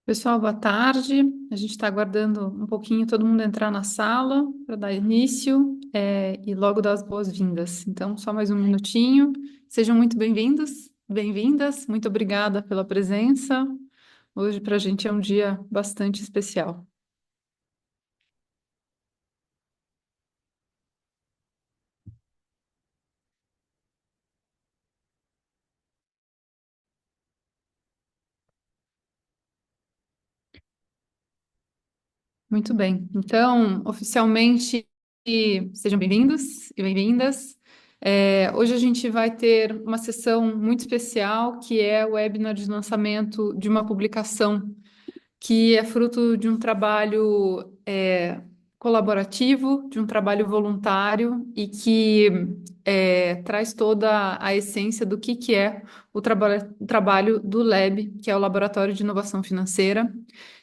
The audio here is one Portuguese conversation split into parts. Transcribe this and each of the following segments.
Pessoal, boa tarde. A gente está aguardando um pouquinho todo mundo entrar na sala para dar início, e logo dar as boas-vindas. Então, só mais um minutinho. Sejam muito bem-vindos, bem-vindas. Muito obrigada pela presença. Hoje, para a gente, é um dia bastante especial. Muito bem. Então, oficialmente, sejam bem-vindos e bem-vindas. Hoje a gente vai ter uma sessão muito especial, que é o webinar de lançamento de uma publicação que é fruto de um trabalho colaborativo, de um trabalho voluntário e que traz toda a essência do que é o trabalho do LAB, que é o Laboratório de Inovação Financeira,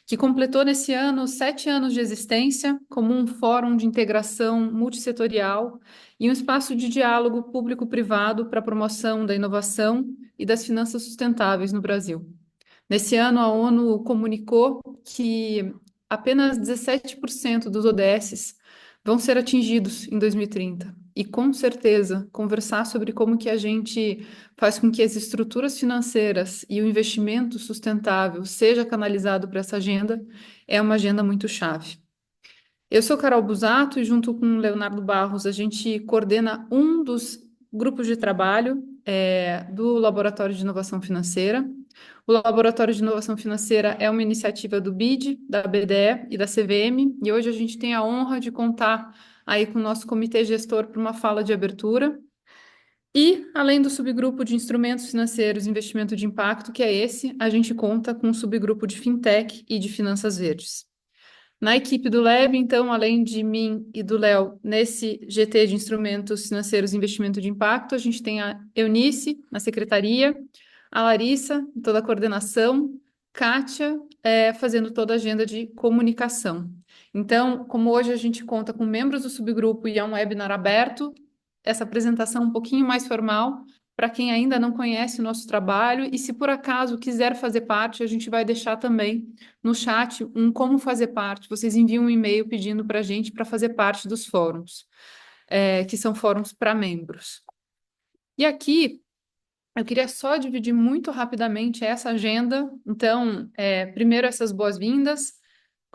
que completou nesse ano 7 anos de existência como um fórum de integração multissetorial e um espaço de diálogo público-privado para a promoção da inovação e das finanças sustentáveis no Brasil. Nesse ano, a ONU comunicou que apenas 17% dos ODSs vão ser atingidos em 2030. E com certeza, conversar sobre como que a gente faz com que as estruturas financeiras e o investimento sustentável seja canalizado para essa agenda é uma agenda muito chave. Eu sou Carol Busato e junto com o Leonardo Barros a gente coordena um dos grupos de trabalho do Laboratório de Inovação Financeira. O Laboratório de Inovação Financeira é uma iniciativa do BID, da BDE e da CVM, e hoje a gente tem a honra de contar aí com o nosso comitê gestor para uma fala de abertura. E, além do subgrupo de instrumentos financeiros e investimento de impacto, que é esse, a gente conta com um subgrupo de fintech e de finanças verdes. Na equipe do Lab, então, além de mim e do Léo, nesse GT de Instrumentos Financeiros e Investimento de Impacto, a gente tem a Eunice, na secretaria, a Larissa, em toda a coordenação, Kátia, fazendo toda a agenda de comunicação. Então, como hoje a gente conta com membros do subgrupo e é um webinar aberto, essa apresentação um pouquinho mais formal, para quem ainda não conhece o nosso trabalho, e se por acaso quiser fazer parte, a gente vai deixar também no chat um como fazer parte. Vocês enviam um e-mail pedindo para a gente para fazer parte dos fóruns, que são fóruns para membros. E aqui eu queria só dividir muito rapidamente essa agenda. Então, primeiro essas boas-vindas,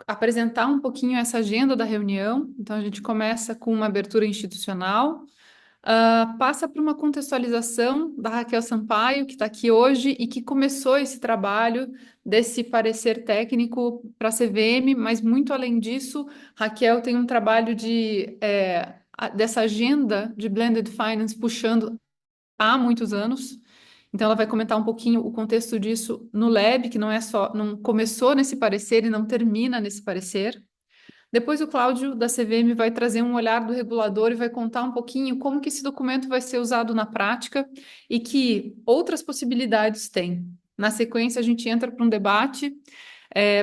apresentar um pouquinho essa agenda da reunião. Então, a gente começa com uma abertura institucional. Passa por uma contextualização da Raquel Sampaio, que está aqui hoje e que começou esse trabalho desse parecer técnico para a CVM, mas muito além disso, Raquel tem um trabalho dessa agenda de Blended Finance puxando há muitos anos. Então, ela vai comentar um pouquinho o contexto disso no Lab, que não começou nesse parecer e não termina nesse parecer. Depois o Cláudio da CVM vai trazer um olhar do regulador e vai contar um pouquinho como que esse documento vai ser usado na prática e que outras possibilidades tem. Na sequência, a gente entra para um debate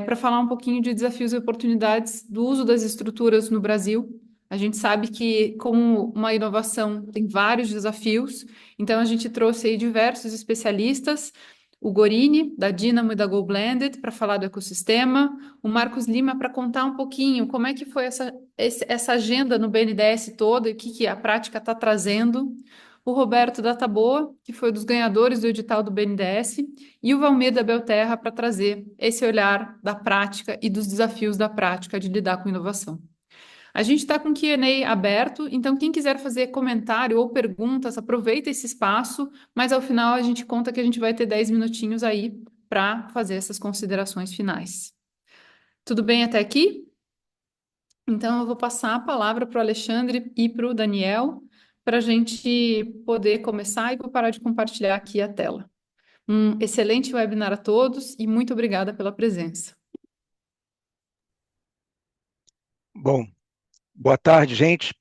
para falar um pouquinho de desafios e oportunidades do uso das estruturas no Brasil. A gente sabe que, como uma inovação, tem vários desafios, então a gente trouxe aí diversos especialistas, o Gorini, da Dynamo e da Go Blended, para falar do ecossistema, o Marcos Lima, para contar um pouquinho como é que foi essa agenda no BNDES toda e o que a prática está trazendo, o Roberto da Taboa, que foi dos ganhadores do edital do BNDES, e o Valmir da Belterra para trazer esse olhar da prática e dos desafios da prática de lidar com inovação. A gente está com o Q&A aberto, então quem quiser fazer comentário ou perguntas, aproveita esse espaço, mas ao final a gente conta que a gente vai ter 10 minutinhos aí para fazer essas considerações finais. Tudo bem até aqui? Então eu vou passar a palavra para o Alexandre e para o Daniel para a gente poder começar e vou parar de compartilhar aqui a tela. Um excelente webinar a todos e muito obrigada pela presença. Bom, boa tarde, gente.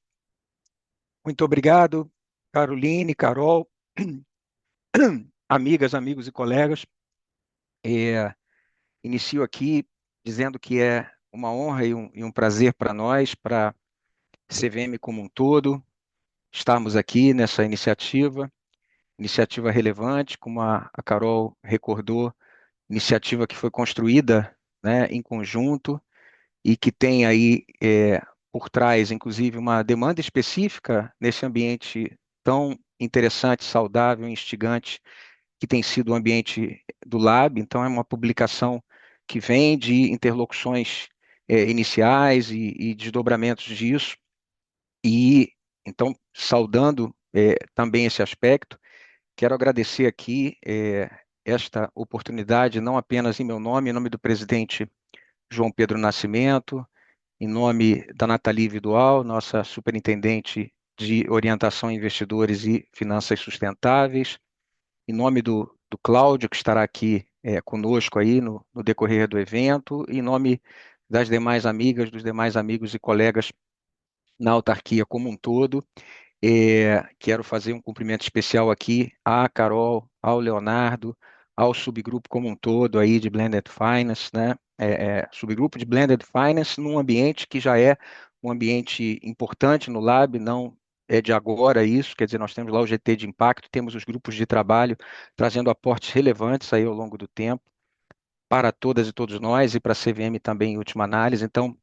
Muito obrigado, Caroline, Carol, amigas, amigos e colegas. Inicio aqui dizendo que é uma honra e um prazer para nós, para a CVM como um todo, estarmos aqui nessa iniciativa relevante, como a Carol recordou, iniciativa que foi construída né, em conjunto e que tem aí por trás, inclusive, uma demanda específica nesse ambiente tão interessante, saudável, instigante que tem sido o ambiente do Lab. Então, é uma publicação que vem de interlocuções iniciais e desdobramentos disso. E, então, saudando também esse aspecto, quero agradecer aqui esta oportunidade, não apenas em meu nome, em nome do presidente João Pedro Nascimento, em nome da Nathalie Vidual, nossa superintendente de orientação a investidores e finanças sustentáveis, em nome do Cláudio, que estará aqui conosco aí no decorrer do evento, e em nome das demais amigas, dos demais amigos e colegas na autarquia como um todo. Quero fazer um cumprimento especial aqui à Carol, ao Leonardo, ao subgrupo como um todo aí de Blended Finance, né? Subgrupo de Blended Finance num ambiente que já é um ambiente importante no Lab, não é de agora isso, quer dizer, nós temos lá o GT de impacto, temos os grupos de trabalho trazendo aportes relevantes aí ao longo do tempo para todas e todos nós e para a CVM também em última análise. Então,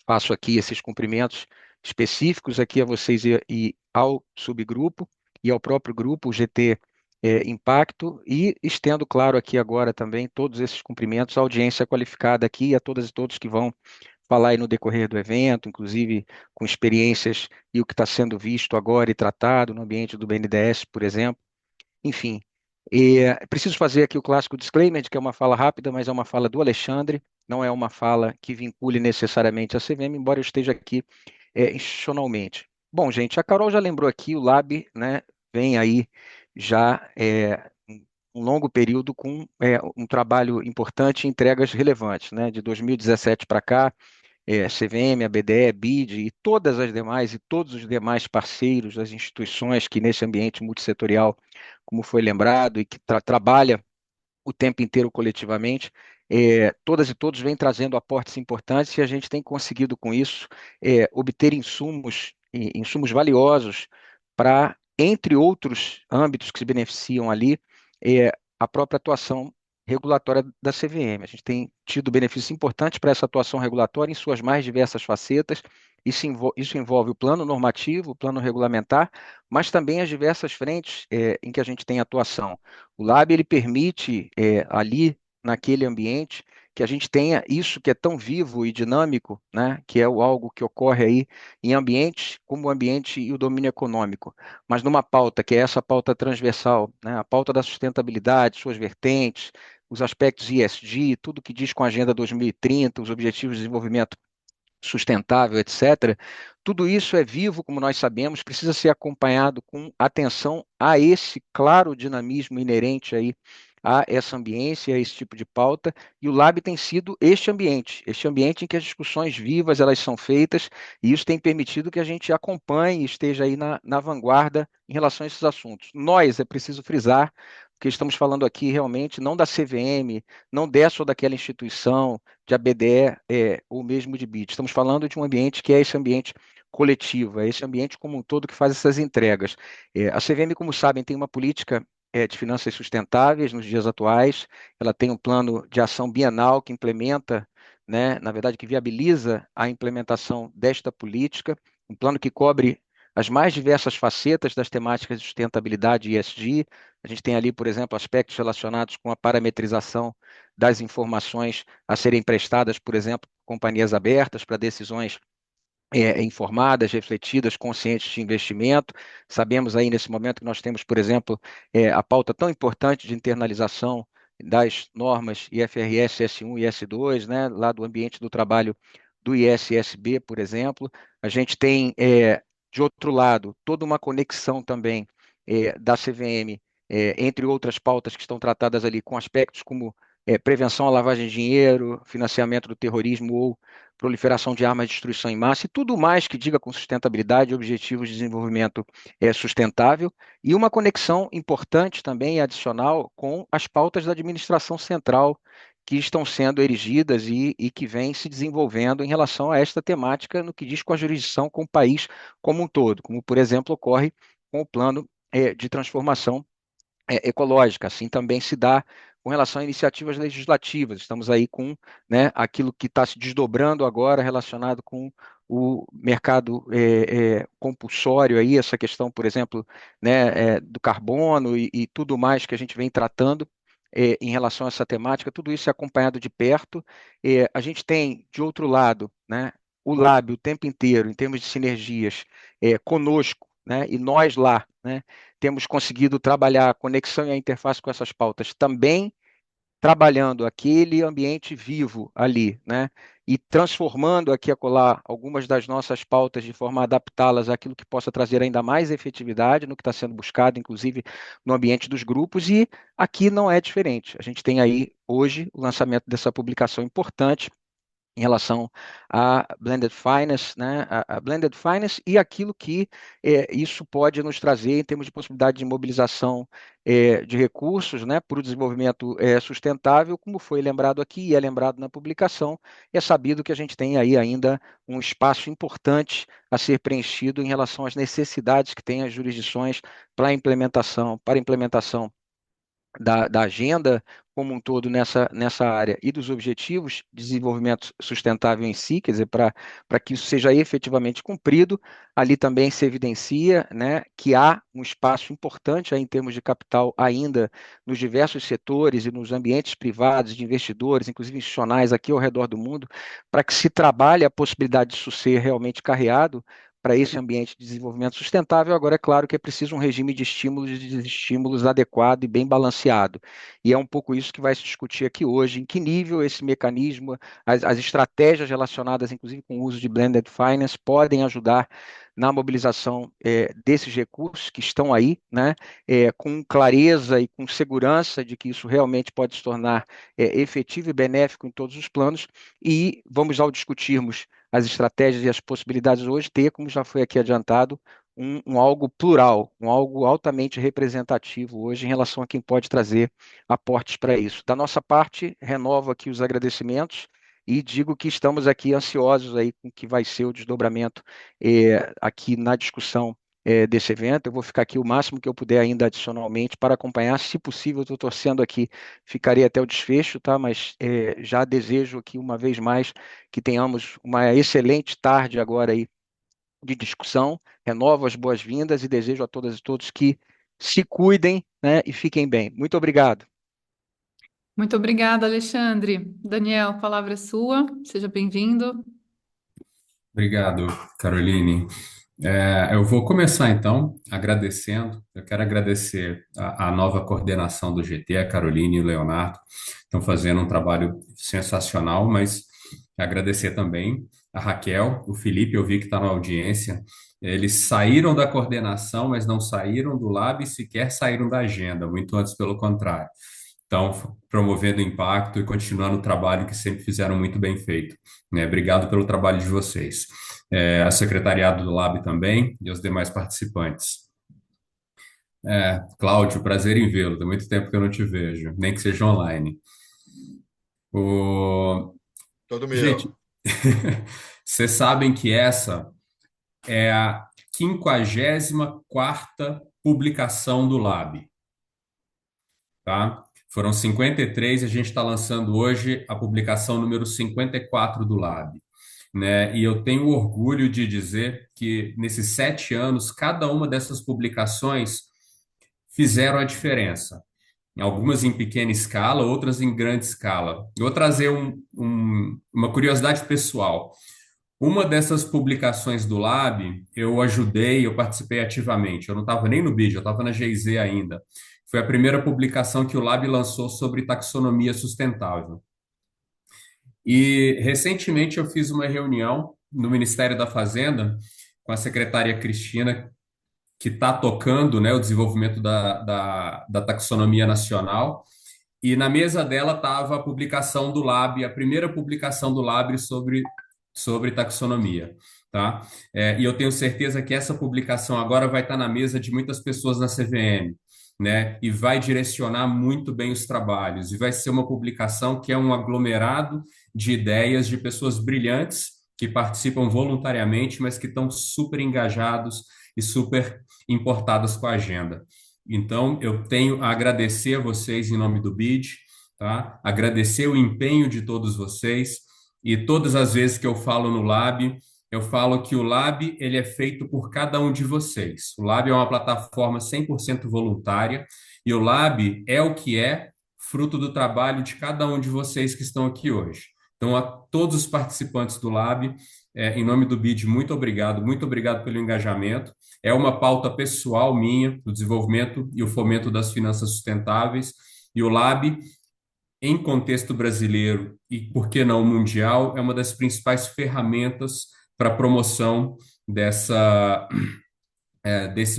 faço aqui esses cumprimentos específicos aqui a vocês e ao subgrupo e ao próprio grupo, o GT Impacto, e estendo claro aqui agora também todos esses cumprimentos à audiência qualificada aqui e a todas e todos que vão falar aí no decorrer do evento, inclusive com experiências e o que está sendo visto agora e tratado no ambiente do BNDES, por exemplo. Enfim, preciso fazer aqui o clássico disclaimer de que é uma fala rápida, mas é uma fala do Alexandre, não é uma fala que vincule necessariamente a CVM, embora eu esteja aqui institucionalmente. Bom, gente, a Carol já lembrou aqui, o Lab, né, vem aí já um longo período com um trabalho importante e entregas relevantes, né, de 2017 para cá, CVM, a BDE, BID e todas as demais e todos os demais parceiros das instituições que nesse ambiente multissetorial, como foi lembrado, e que trabalha o tempo inteiro coletivamente, todas e todos vêm trazendo aportes importantes e a gente tem conseguido com isso obter insumos, insumos valiosos para, entre outros âmbitos que se beneficiam ali, a própria atuação regulatória da CVM. A gente tem tido benefícios importantes para essa atuação regulatória em suas mais diversas facetas. Isso envolve o plano normativo, o plano regulamentar, mas também as diversas frentes em que a gente tem atuação. O Lab ele permite ali naquele ambiente que a gente tenha isso que é tão vivo e dinâmico, né, que é algo que ocorre aí em ambientes como o ambiente e o domínio econômico, mas numa pauta que é essa pauta transversal, né, a pauta da sustentabilidade, suas vertentes, os aspectos ESG, tudo que diz com a Agenda 2030, os Objetivos de Desenvolvimento Sustentável, etc. Tudo isso é vivo, como nós sabemos, precisa ser acompanhado com atenção a esse claro dinamismo inerente aí a essa ambiência, a esse tipo de pauta, e o Lab tem sido este ambiente em que as discussões vivas elas são feitas, e isso tem permitido que a gente acompanhe e esteja aí na vanguarda em relação a esses assuntos. Nós, é preciso frisar, porque estamos falando aqui realmente não da CVM, não dessa ou daquela instituição, de ABDE ou mesmo de BID. Estamos falando de um ambiente que é esse ambiente coletivo, é esse ambiente como um todo que faz essas entregas. A CVM, como sabem, tem uma política de finanças sustentáveis nos dias atuais, ela tem um plano de ação bienal que implementa, né, na verdade, que viabiliza a implementação desta política, um plano que cobre as mais diversas facetas das temáticas de sustentabilidade e ESG. A gente tem ali, por exemplo, aspectos relacionados com a parametrização das informações a serem prestadas, por exemplo, companhias abertas para decisões informadas, refletidas, conscientes de investimento. Sabemos aí nesse momento que nós temos, por exemplo, a pauta tão importante de internalização das normas IFRS S1 e S2, né, lá do ambiente do trabalho do ISSB, por exemplo. A gente tem, de outro lado, toda uma conexão também da CVM, entre outras pautas que estão tratadas ali com aspectos como prevenção à lavagem de dinheiro, financiamento do terrorismo ou proliferação de armas de destruição em massa e tudo mais que diga com sustentabilidade e objetivos de desenvolvimento sustentável, e uma conexão importante também e adicional com as pautas da administração central que estão sendo erigidas e que vêm se desenvolvendo em relação a esta temática no que diz com a jurisdição com o país como um todo, como, por exemplo, ocorre com o plano de transformação ecológica. Assim também se dá com relação a iniciativas legislativas. Estamos aí com, né, aquilo que está se desdobrando agora relacionado com o mercado compulsório aí, essa questão, por exemplo, né, do carbono e tudo mais que a gente vem tratando em relação a essa temática, tudo isso é acompanhado de perto. A gente tem, de outro lado, né, o Lab o tempo inteiro, em termos de sinergias, conosco, né, e nós lá, né, temos conseguido trabalhar a conexão e a interface com essas pautas também trabalhando aquele ambiente vivo ali, né? E transformando aqui e acolá algumas das nossas pautas de forma a adaptá-las àquilo que possa trazer ainda mais efetividade no que está sendo buscado, inclusive no ambiente dos grupos, e aqui não é diferente. A gente tem aí hoje o lançamento dessa publicação importante em relação à Blended Finance, né, a Blended Finance e aquilo que isso pode nos trazer em termos de possibilidade de mobilização de recursos, né, para o desenvolvimento sustentável, como foi lembrado aqui e é lembrado na publicação, é sabido que a gente tem aí ainda um espaço importante a ser preenchido em relação às necessidades que têm as jurisdições para implementação da agenda como um todo nessa área e dos objetivos de desenvolvimento sustentável em si, quer dizer, para que isso seja efetivamente cumprido, ali também se evidencia, né, que há um espaço importante aí em termos de capital ainda nos diversos setores e nos ambientes privados, de investidores, inclusive institucionais aqui ao redor do mundo, para que se trabalhe a possibilidade disso ser realmente carreado para esse ambiente de desenvolvimento sustentável. Agora, é claro que é preciso um regime de estímulos e desestímulos adequado e bem balanceado. E é um pouco isso que vai se discutir aqui hoje, em que nível esse mecanismo, as estratégias relacionadas, inclusive com o uso de blended finance, podem ajudar na mobilização desses recursos que estão aí, né, com clareza e com segurança de que isso realmente pode se tornar efetivo e benéfico em todos os planos. E vamos, ao discutirmos as estratégias e as possibilidades hoje, ter, como já foi aqui adiantado, um algo plural, um algo altamente representativo hoje em relação a quem pode trazer aportes para isso. Da nossa parte, renovo aqui os agradecimentos e digo que estamos aqui ansiosos aí com o que vai ser o desdobramento aqui na discussão desse evento. Eu vou ficar aqui o máximo que eu puder ainda adicionalmente para acompanhar. Se possível, estou torcendo aqui, ficarei até o desfecho, tá? Mas já desejo aqui uma vez mais que tenhamos uma excelente tarde agora aí de discussão. Renovo as boas-vindas e desejo a todas e todos que se cuidem, né, e fiquem bem. Muito obrigado. Muito obrigada, Alexandre. Daniel, a palavra é sua. Seja bem-vindo. Obrigado, Caroline. Eu vou começar então agradecendo. Eu quero agradecer a nova coordenação do GT, a Caroline e o Leonardo. Estão fazendo um trabalho sensacional, mas agradecer também a Raquel, o Felipe, eu vi que está na audiência. Eles saíram da coordenação, mas não saíram do lab e sequer saíram da agenda, muito antes pelo contrário. Então, promovendo impacto e continuando o trabalho que sempre fizeram muito bem feito, né? Obrigado pelo trabalho de vocês. A secretariado do Lab também e os demais participantes. Cláudio, prazer em vê-lo. Tem muito tempo que eu não te vejo, nem que seja online. O... Todo Gente, meu. vocês sabem que essa é a 54ª publicação do Lab, tá? Foram 53 e a gente está lançando hoje a publicação número 54 do Lab, né? E eu tenho orgulho de dizer que nesses 7 anos, cada uma dessas publicações fizeram a diferença. Algumas em pequena escala, outras em grande escala. Eu vou trazer uma curiosidade pessoal. Uma dessas publicações do Lab, eu ajudei, eu participei ativamente. Eu não estava nem no BID, eu estava na GIZ ainda. Foi a primeira publicação que o Lab lançou sobre taxonomia sustentável. E recentemente eu fiz uma reunião no Ministério da Fazenda com a secretária Cristina, que está tocando, né, o desenvolvimento da taxonomia nacional. E na mesa dela estava a publicação do Lab, a primeira publicação do Lab sobre taxonomia. Tá? E eu tenho certeza que essa publicação agora vai estar na mesa de muitas pessoas na CVM, né? E vai direcionar muito bem os trabalhos. E vai ser uma publicação que é um aglomerado de ideias de pessoas brilhantes que participam voluntariamente, mas que estão super engajados e super importadas com a agenda. Então, eu tenho a agradecer a vocês em nome do BID, tá? Agradecer o empenho de todos vocês e todas as vezes que eu falo no Lab, eu falo que o Lab ele é feito por cada um de vocês. O Lab é uma plataforma 100% voluntária e o Lab é o que é fruto do trabalho de cada um de vocês que estão aqui hoje. Então, a todos os participantes do Lab, em nome do BID, muito obrigado pelo engajamento. É uma pauta pessoal minha, do desenvolvimento e o fomento das finanças sustentáveis, e o Lab em contexto brasileiro e, por que não, mundial, é uma das principais ferramentas para a promoção desse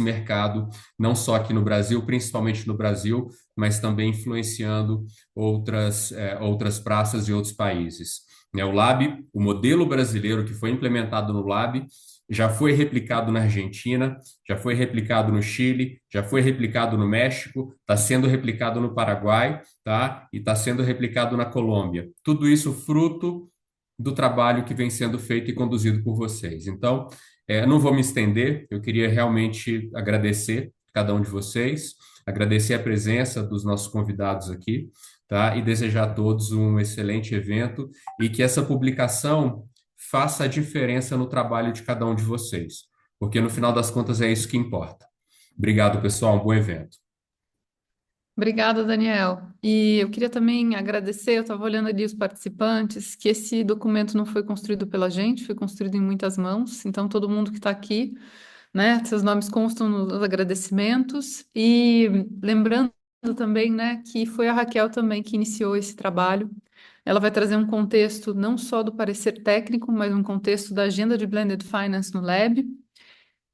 mercado, não só aqui no Brasil, principalmente no Brasil, mas também influenciando outras praças e outros países. O Lab, o modelo brasileiro que foi implementado no Lab, já foi replicado na Argentina, já foi replicado no Chile, já foi replicado no México, está sendo replicado no Paraguai, tá? E está sendo replicado na Colômbia. Tudo isso fruto do trabalho que vem sendo feito e conduzido por vocês. Então, não vou me estender, eu queria realmente agradecer cada um de vocês, agradecer a presença dos nossos convidados aqui, tá? E desejar a todos um excelente evento e que essa publicação faça a diferença no trabalho de cada um de vocês, porque no final das contas é isso que importa. Obrigado, pessoal, um bom evento. Obrigada, Daniel. E eu queria também agradecer, eu estava olhando ali os participantes, que esse documento não foi construído pela gente, foi construído em muitas mãos, então todo mundo que está aqui, né, seus nomes constam nos agradecimentos. E lembrando também, né, que foi a Raquel também que iniciou esse trabalho. Ela vai trazer um contexto não só do parecer técnico, mas um contexto da agenda de Blended Finance no Lab.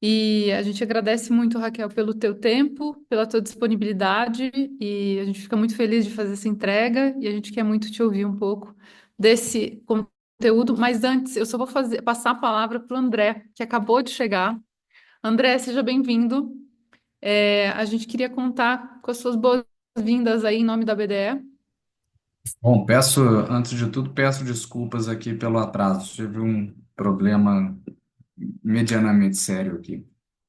E a gente agradece muito, Raquel, pelo teu tempo, pela tua disponibilidade, e a gente fica muito feliz de fazer essa entrega, e a gente quer muito te ouvir um pouco desse conteúdo. Mas antes, eu só vou passar a palavra para o André, que acabou de chegar. André, seja bem-vindo. A gente queria contar com as suas boas-vindas aí em nome da BDE. Bom, antes de tudo, peço desculpas aqui pelo atraso. Tive um problema medianamente sério aqui.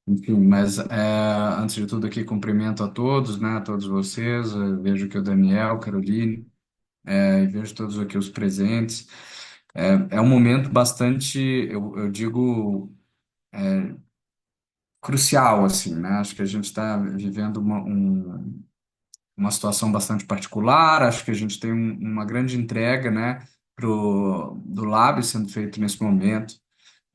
Enfim, mas antes de tudo aqui, cumprimento a todos, né, a todos vocês. Vejo que o Daniel, Caroline, e vejo todos aqui os presentes. É um momento bastante, eu digo, crucial, assim, né? Acho que a gente está vivendo uma situação bastante particular. Acho que a gente tem uma grande entrega, né, do Lab sendo feito nesse momento.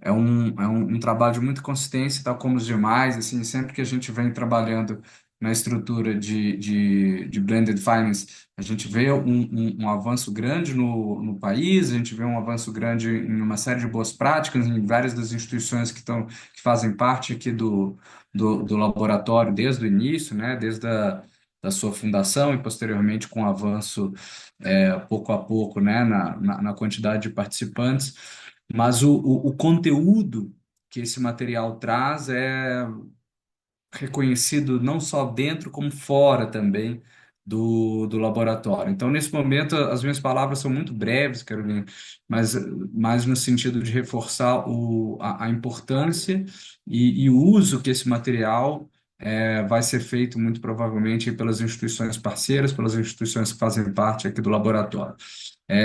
É um trabalho de muita consistência, tal como os demais. Assim, sempre que a gente vem trabalhando na estrutura de Blended Finance, a gente vê um avanço grande no país, a gente vê um avanço grande em uma série de boas práticas, em várias das instituições que fazem parte aqui do laboratório desde o início, né, da sua fundação e posteriormente com o avanço pouco a pouco, né, na quantidade de participantes. Mas o conteúdo que esse material traz é reconhecido não só dentro, como fora também do laboratório. Então, nesse momento, as minhas palavras são muito breves, Carolina, mas mais no sentido de reforçar a importância e o uso que esse material vai ser feito muito provavelmente pelas instituições parceiras, pelas instituições que fazem parte aqui do laboratório.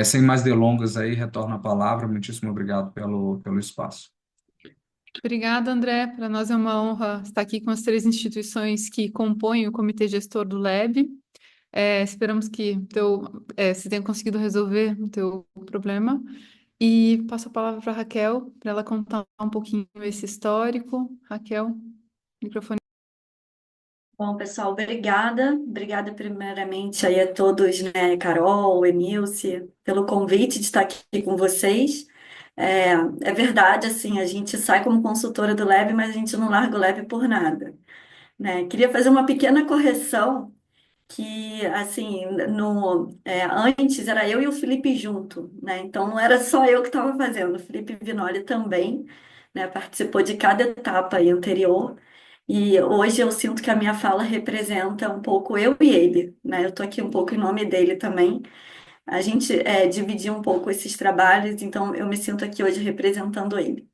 Sem mais delongas aí, retorno a palavra. Muitíssimo obrigado pelo espaço. Obrigada, André. Para nós é uma honra estar aqui com as três instituições que compõem o comitê gestor do LEB. Esperamos que você tenha conseguido resolver o teu problema. E passo a palavra para a Raquel, para ela contar um pouquinho esse histórico. Raquel, microfone. Bom, pessoal, obrigada. Obrigada primeiramente aí a todos, né, Carol, Emilce, pelo convite de estar aqui com vocês. É, é verdade, assim, a gente sai como consultora do Lab, mas a gente não larga o Lab por nada, né? Queria fazer uma pequena correção que, assim, antes era eu e o Felipe junto, né? Então não era só eu que estava fazendo, o Felipe Vinoli também, né, participou de cada etapa aí anterior. E hoje eu sinto que a minha fala representa um pouco eu e ele, né? Eu tô aqui um pouco em nome dele também. A gente dividiu um pouco esses trabalhos, então eu me sinto aqui hoje representando ele.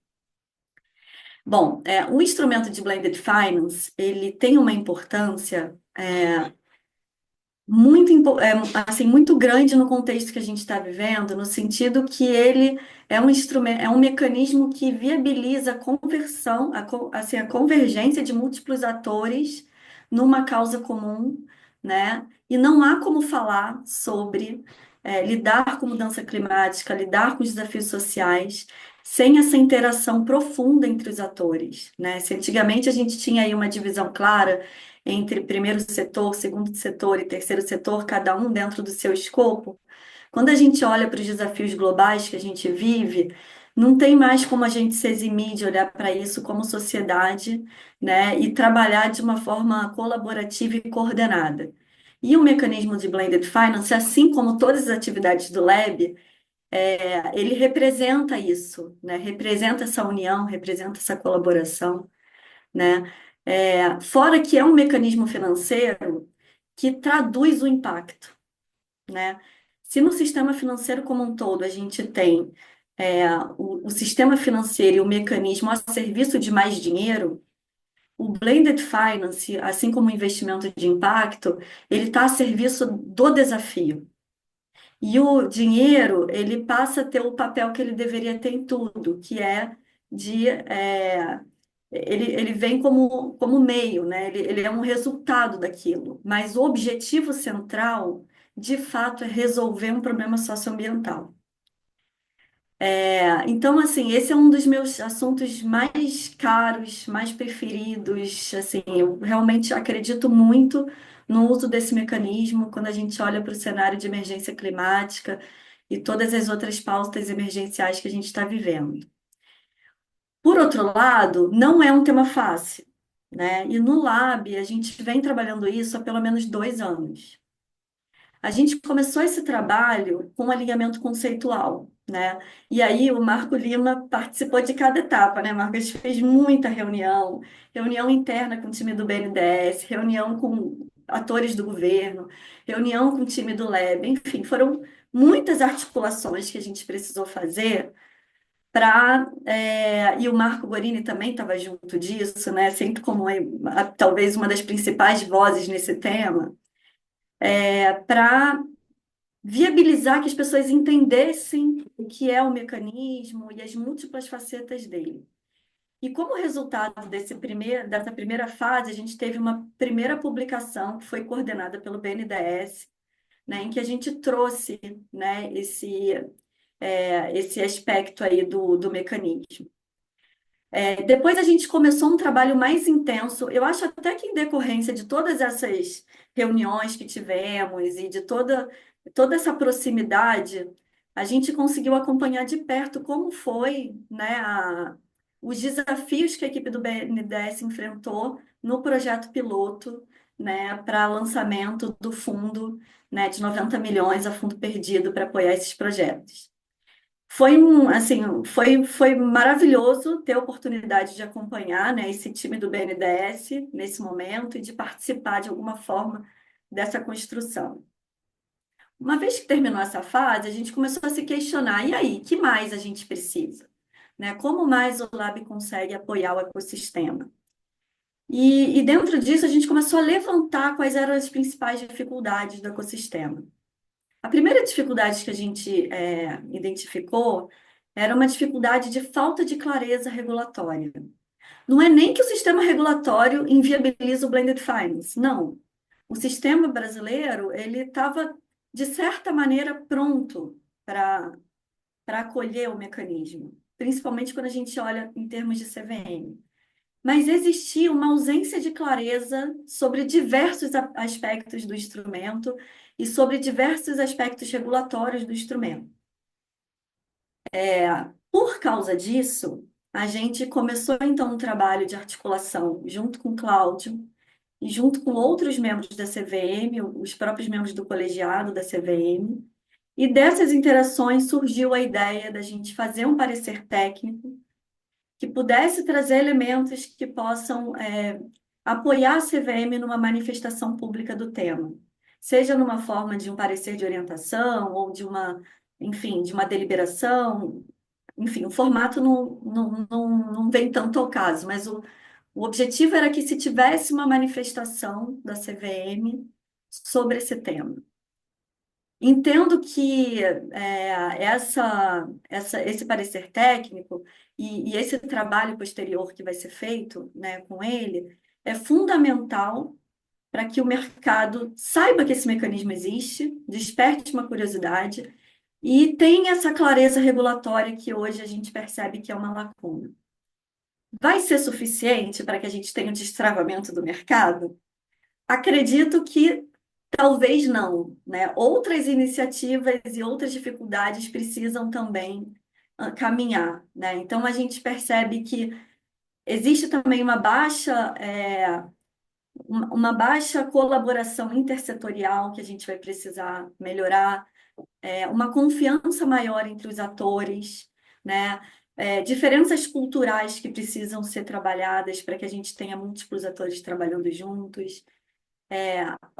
Bom, o instrumento de Blended Finance, ele tem uma importância assim, muito grande no contexto que a gente está vivendo, no sentido que ele é um instrumento, é um mecanismo que viabiliza a conversão, assim, a convergência de múltiplos atores numa causa comum, né? E não há como falar sobre lidar com mudança climática, lidar com os desafios sociais, sem essa interação profunda entre os atores, né? Se antigamente a gente tinha aí uma divisão clara entre primeiro setor, segundo setor e terceiro setor, cada um dentro do seu escopo, quando a gente olha para os desafios globais que a gente vive, não tem mais como a gente se eximir de olhar para isso como sociedade, né, e trabalhar de uma forma colaborativa e coordenada. E o mecanismo de Blended Finance, assim como todas as atividades do Lab, ele representa isso, né, representa essa união, representa essa colaboração, né? Fora que é um mecanismo financeiro que traduz o impacto, né? Se no sistema financeiro como um todo a gente tem o sistema financeiro e o mecanismo a serviço de mais dinheiro, o blended finance, assim como o investimento de impacto, ele está a serviço do desafio. E o dinheiro, ele passa a ter o papel que ele deveria ter em tudo, que é de ele vem como meio, né? Ele é um resultado daquilo, mas o objetivo central, de fato, é resolver um problema socioambiental. Então, assim, esse é um dos meus assuntos mais caros, mais preferidos. Assim, eu realmente acredito muito no uso desse mecanismo quando a gente olha para o cenário de emergência climática e todas as outras pautas emergenciais que a gente está vivendo. Por outro lado, não é um tema fácil, né? E no Lab, a gente vem trabalhando isso há pelo menos 2 anos. A gente começou esse trabalho com um alinhamento conceitual, né? E aí o Marco Lima participou de cada etapa, né, Marco? A gente fez muita reunião, reunião interna com o time do BNDES, reunião com atores do governo, reunião com o time do Lab, enfim, foram muitas articulações que a gente precisou fazer e o Marco Borini também estava junto disso, né? Sempre como talvez uma das principais vozes nesse tema, para viabilizar que as pessoas entendessem o que é o mecanismo e as múltiplas facetas dele. E como resultado dessa primeira fase, a gente teve uma primeira publicação que foi coordenada pelo BNDES, né, em que a gente trouxe, né, esse aspecto aí do mecanismo. Depois a gente começou um trabalho mais intenso. Eu acho até que em decorrência de todas essas reuniões que tivemos e de toda essa proximidade, a gente conseguiu acompanhar de perto como foi, né, os desafios que a equipe do BNDES enfrentou no projeto piloto, né, para lançamento do fundo, né, de 90 milhões a fundo perdido para apoiar esses projetos. Foi maravilhoso ter a oportunidade de acompanhar, né, esse time do BNDES nesse momento e de participar de alguma forma dessa construção. Uma vez que terminou essa fase, a gente começou a se questionar, e aí, que mais a gente precisa? Né? Como mais o Lab consegue apoiar o ecossistema? E dentro disso, a gente começou a levantar quais eram as principais dificuldades do ecossistema. A primeira dificuldade que a gente identificou era uma dificuldade de falta de clareza regulatória. Não é nem que o sistema regulatório inviabiliza o blended finance, não. O sistema brasileiro, ele estava, de certa maneira, pronto para acolher o mecanismo, principalmente quando a gente olha em termos de CVM. Mas existia uma ausência de clareza sobre diversos aspectos do instrumento e sobre diversos aspectos regulatórios do instrumento. Por causa disso, a gente começou então um trabalho de articulação junto com o Cláudio e junto com outros membros da CVM, os próprios membros do colegiado da CVM, e dessas interações surgiu a ideia da gente fazer um parecer técnico que pudesse trazer elementos que possam apoiar a CVM numa manifestação pública do tema, seja numa forma de um parecer de orientação ou enfim, de uma deliberação, enfim, o formato não vem tanto ao caso, mas o objetivo era que se tivesse uma manifestação da CVM sobre esse tema. Entendo que esse parecer técnico e esse trabalho posterior que vai ser feito, né, com ele é fundamental para que o mercado saiba que esse mecanismo existe, desperte uma curiosidade e tenha essa clareza regulatória que hoje a gente percebe que é uma lacuna. Vai ser suficiente para que a gente tenha um destravamento do mercado? Acredito que talvez não, né? Outras iniciativas e outras dificuldades precisam também caminhar, né? Então a gente percebe que existe também uma baixa colaboração intersetorial que a gente vai precisar melhorar, uma confiança maior entre os atores, né? Diferenças culturais que precisam ser trabalhadas para que a gente tenha múltiplos atores trabalhando juntos.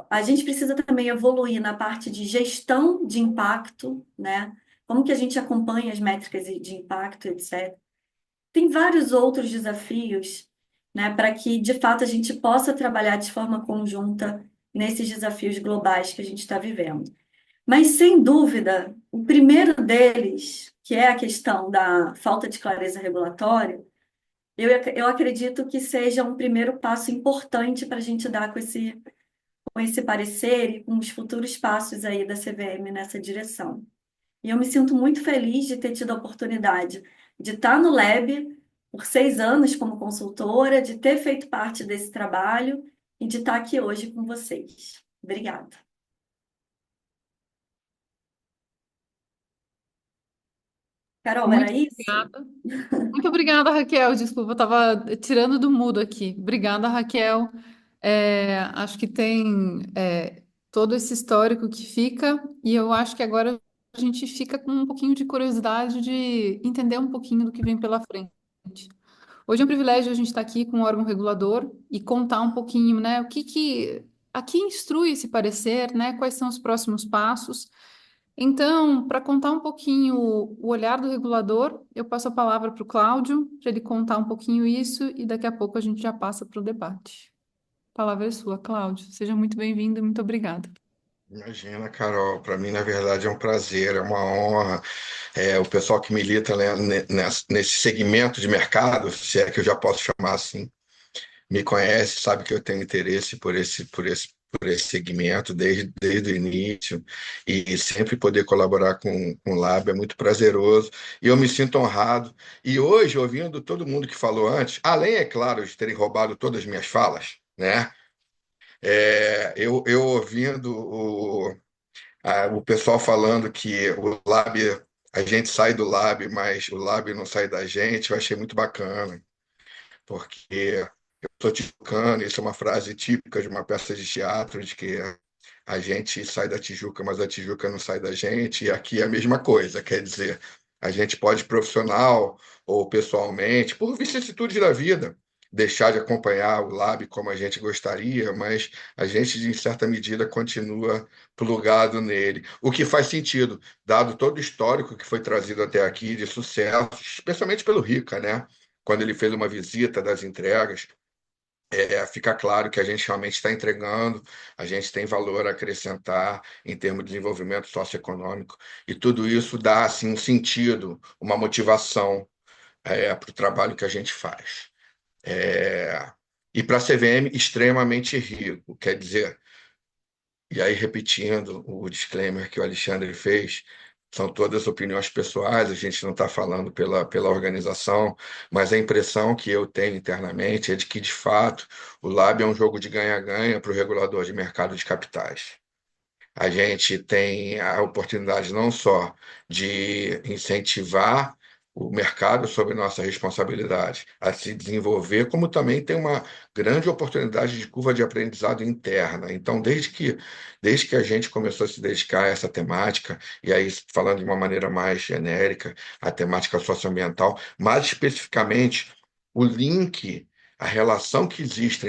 A gente precisa também evoluir na parte de gestão de impacto, né? Como que a gente acompanha as métricas de impacto, etc. Tem vários outros desafios, né, para que, de fato, a gente possa trabalhar de forma conjunta nesses desafios globais que a gente está vivendo. Mas, sem dúvida, o primeiro deles, que é a questão da falta de clareza regulatória, eu acredito que seja um primeiro passo importante para a gente dar com esse parecer e com os futuros passos aí da CVM nessa direção. E eu me sinto muito feliz de ter tido a oportunidade de estar no Lab por 6 anos como consultora, de ter feito parte desse trabalho e de estar aqui hoje com vocês. Obrigada. Carol, era Muito isso? obrigada. Muito obrigada, Raquel. Desculpa, eu estava tirando do mudo aqui. Obrigada, Raquel. Acho que tem todo esse histórico que fica, e eu acho que agora a gente fica com um pouquinho de curiosidade de entender um pouquinho do que vem pela frente. Hoje é um privilégio a gente estar aqui com o órgão regulador e contar um pouquinho, né, a que instrui esse parecer, né, quais são os próximos passos. Então, para contar um pouquinho o olhar do regulador, eu passo a palavra para o Cláudio, para ele contar um pouquinho isso e daqui a pouco a gente já passa para o debate. A palavra é sua, Cláudio. Seja muito bem-vindo e muito obrigada. Imagina, Carol, para mim, na verdade, é um prazer, é uma honra. O pessoal que milita, né, nesse segmento de mercado, se é que eu já posso chamar assim, me conhece, sabe que eu tenho interesse por esse segmento desde o início, e sempre poder colaborar com o Lab é muito prazeroso, e eu me sinto honrado. E hoje, ouvindo todo mundo que falou antes, além, é claro, de terem roubado todas as minhas falas, né? Eu ouvindo o pessoal falando que o Lab, a gente sai do Lab, mas o Lab não sai da gente, eu achei muito bacana, porque eu estou Tijucano, isso é uma frase típica de uma peça de teatro, de que a gente sai da Tijuca, mas a Tijuca não sai da gente, e aqui é a mesma coisa, quer dizer, a gente pode profissional ou pessoalmente, por vicissitudes da vida, deixar de acompanhar o Lab como a gente gostaria, mas a gente, em certa medida, continua plugado nele. O que faz sentido, dado todo o histórico que foi trazido até aqui de sucesso, especialmente pelo Rica, né? Quando ele fez uma visita das entregas, fica claro que a gente realmente está entregando, a gente tem valor a acrescentar em termos de desenvolvimento socioeconômico, e tudo isso dá assim, um sentido, uma motivação para o trabalho que a gente faz. É, e para a CVM, extremamente rico, quer dizer, e aí repetindo o disclaimer que o Alexandre fez, são todas opiniões pessoais, a gente não está falando pela organização, mas a impressão que eu tenho internamente é de que, de fato, o Lab é um jogo de ganha-ganha para o regulador de mercado de capitais. A gente tem a oportunidade não só de incentivar o mercado sob nossa responsabilidade a se desenvolver, como também tem uma grande oportunidade de curva de aprendizado interna. Então, desde que a gente começou a se dedicar a essa temática, e aí falando de uma maneira mais genérica, a temática socioambiental, mais especificamente o link, a relação que existe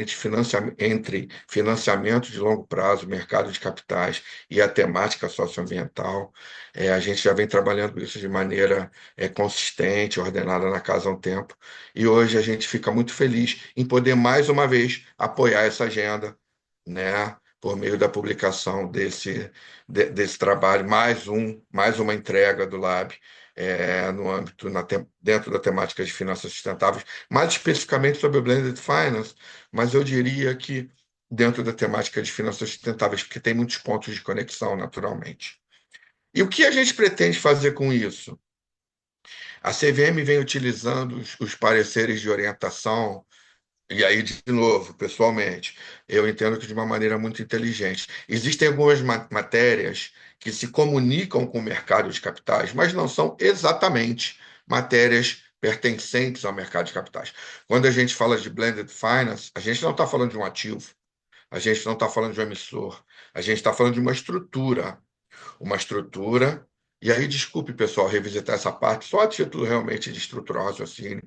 entre financiamento de longo prazo, mercado de capitais e a temática socioambiental, a gente já vem trabalhando isso de maneira consistente, ordenada na casa há um tempo, e hoje a gente fica muito feliz em poder mais uma vez apoiar essa agenda, né? por meio da publicação desse trabalho, mais uma entrega do Lab, no âmbito, dentro da temática de finanças sustentáveis, mais especificamente sobre o Blended Finance, mas eu diria que dentro da temática de finanças sustentáveis, porque tem muitos pontos de conexão, naturalmente. E o que a gente pretende fazer com isso? A CVM vem utilizando os pareceres de orientação, e aí, de novo, pessoalmente, eu entendo que de uma maneira muito inteligente. Existem algumas matérias que se comunicam com o mercado de capitais, mas não são exatamente matérias pertencentes ao mercado de capitais. Quando a gente fala de blended finance, a gente não está falando de um ativo, a gente não está falando de um emissor, a gente está falando de uma estrutura. E aí, desculpe, pessoal, revisitar essa parte, só a título realmente de estruturar o raciocínio,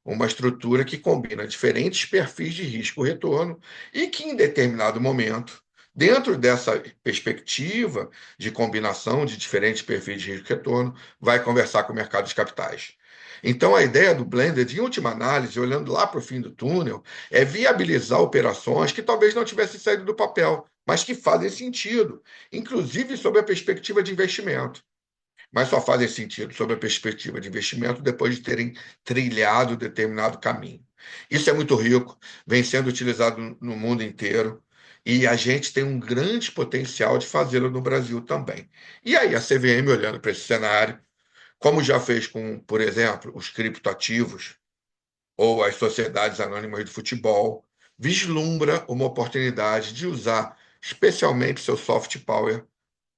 uma estrutura que combina diferentes perfis de risco-retorno e que, em determinado momento, dentro dessa perspectiva de combinação de diferentes perfis de risco-retorno, vai conversar com o mercado de capitais. Então, a ideia do blended, em última análise, olhando lá para o fim do túnel, é viabilizar operações que talvez não tivessem saído do papel, mas que fazem sentido, inclusive sob a perspectiva de investimento, mas só fazem sentido sob a perspectiva de investimento depois de terem trilhado determinado caminho. Isso é muito rico, vem sendo utilizado no mundo inteiro, e a gente tem um grande potencial de fazê-lo no Brasil também. E aí a CVM, olhando para esse cenário, como já fez com, por exemplo, os criptoativos ou as sociedades anônimas de futebol, vislumbra uma oportunidade de usar especialmente seu soft power,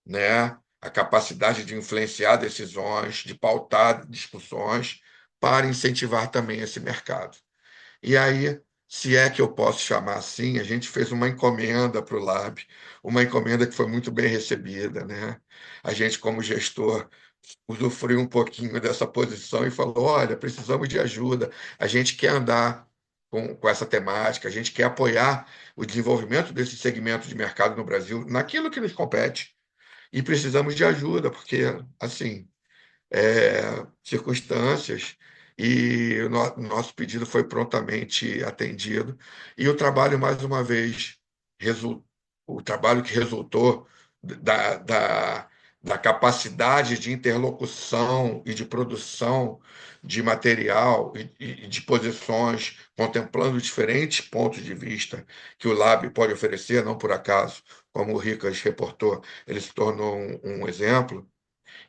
né? A capacidade de influenciar decisões, de pautar discussões, para incentivar também esse mercado. E aí, se é que eu posso chamar assim, a gente fez uma encomenda para o Lab, uma encomenda que foi muito bem recebida, né? A gente, como gestor, usufruiu um pouquinho dessa posição e falou: olha, precisamos de ajuda, a gente quer andar com essa temática, a gente quer apoiar o desenvolvimento desse segmento de mercado no Brasil, naquilo que nos compete e precisamos de ajuda, porque, assim, circunstâncias, e nosso pedido foi prontamente atendido. E o trabalho, mais uma vez, o trabalho que resultou da, da, da capacidade de interlocução e de produção de material e de posições, contemplando diferentes pontos de vista que o Lab pode oferecer, não por acaso, como o Ricas reportou, ele se tornou um exemplo,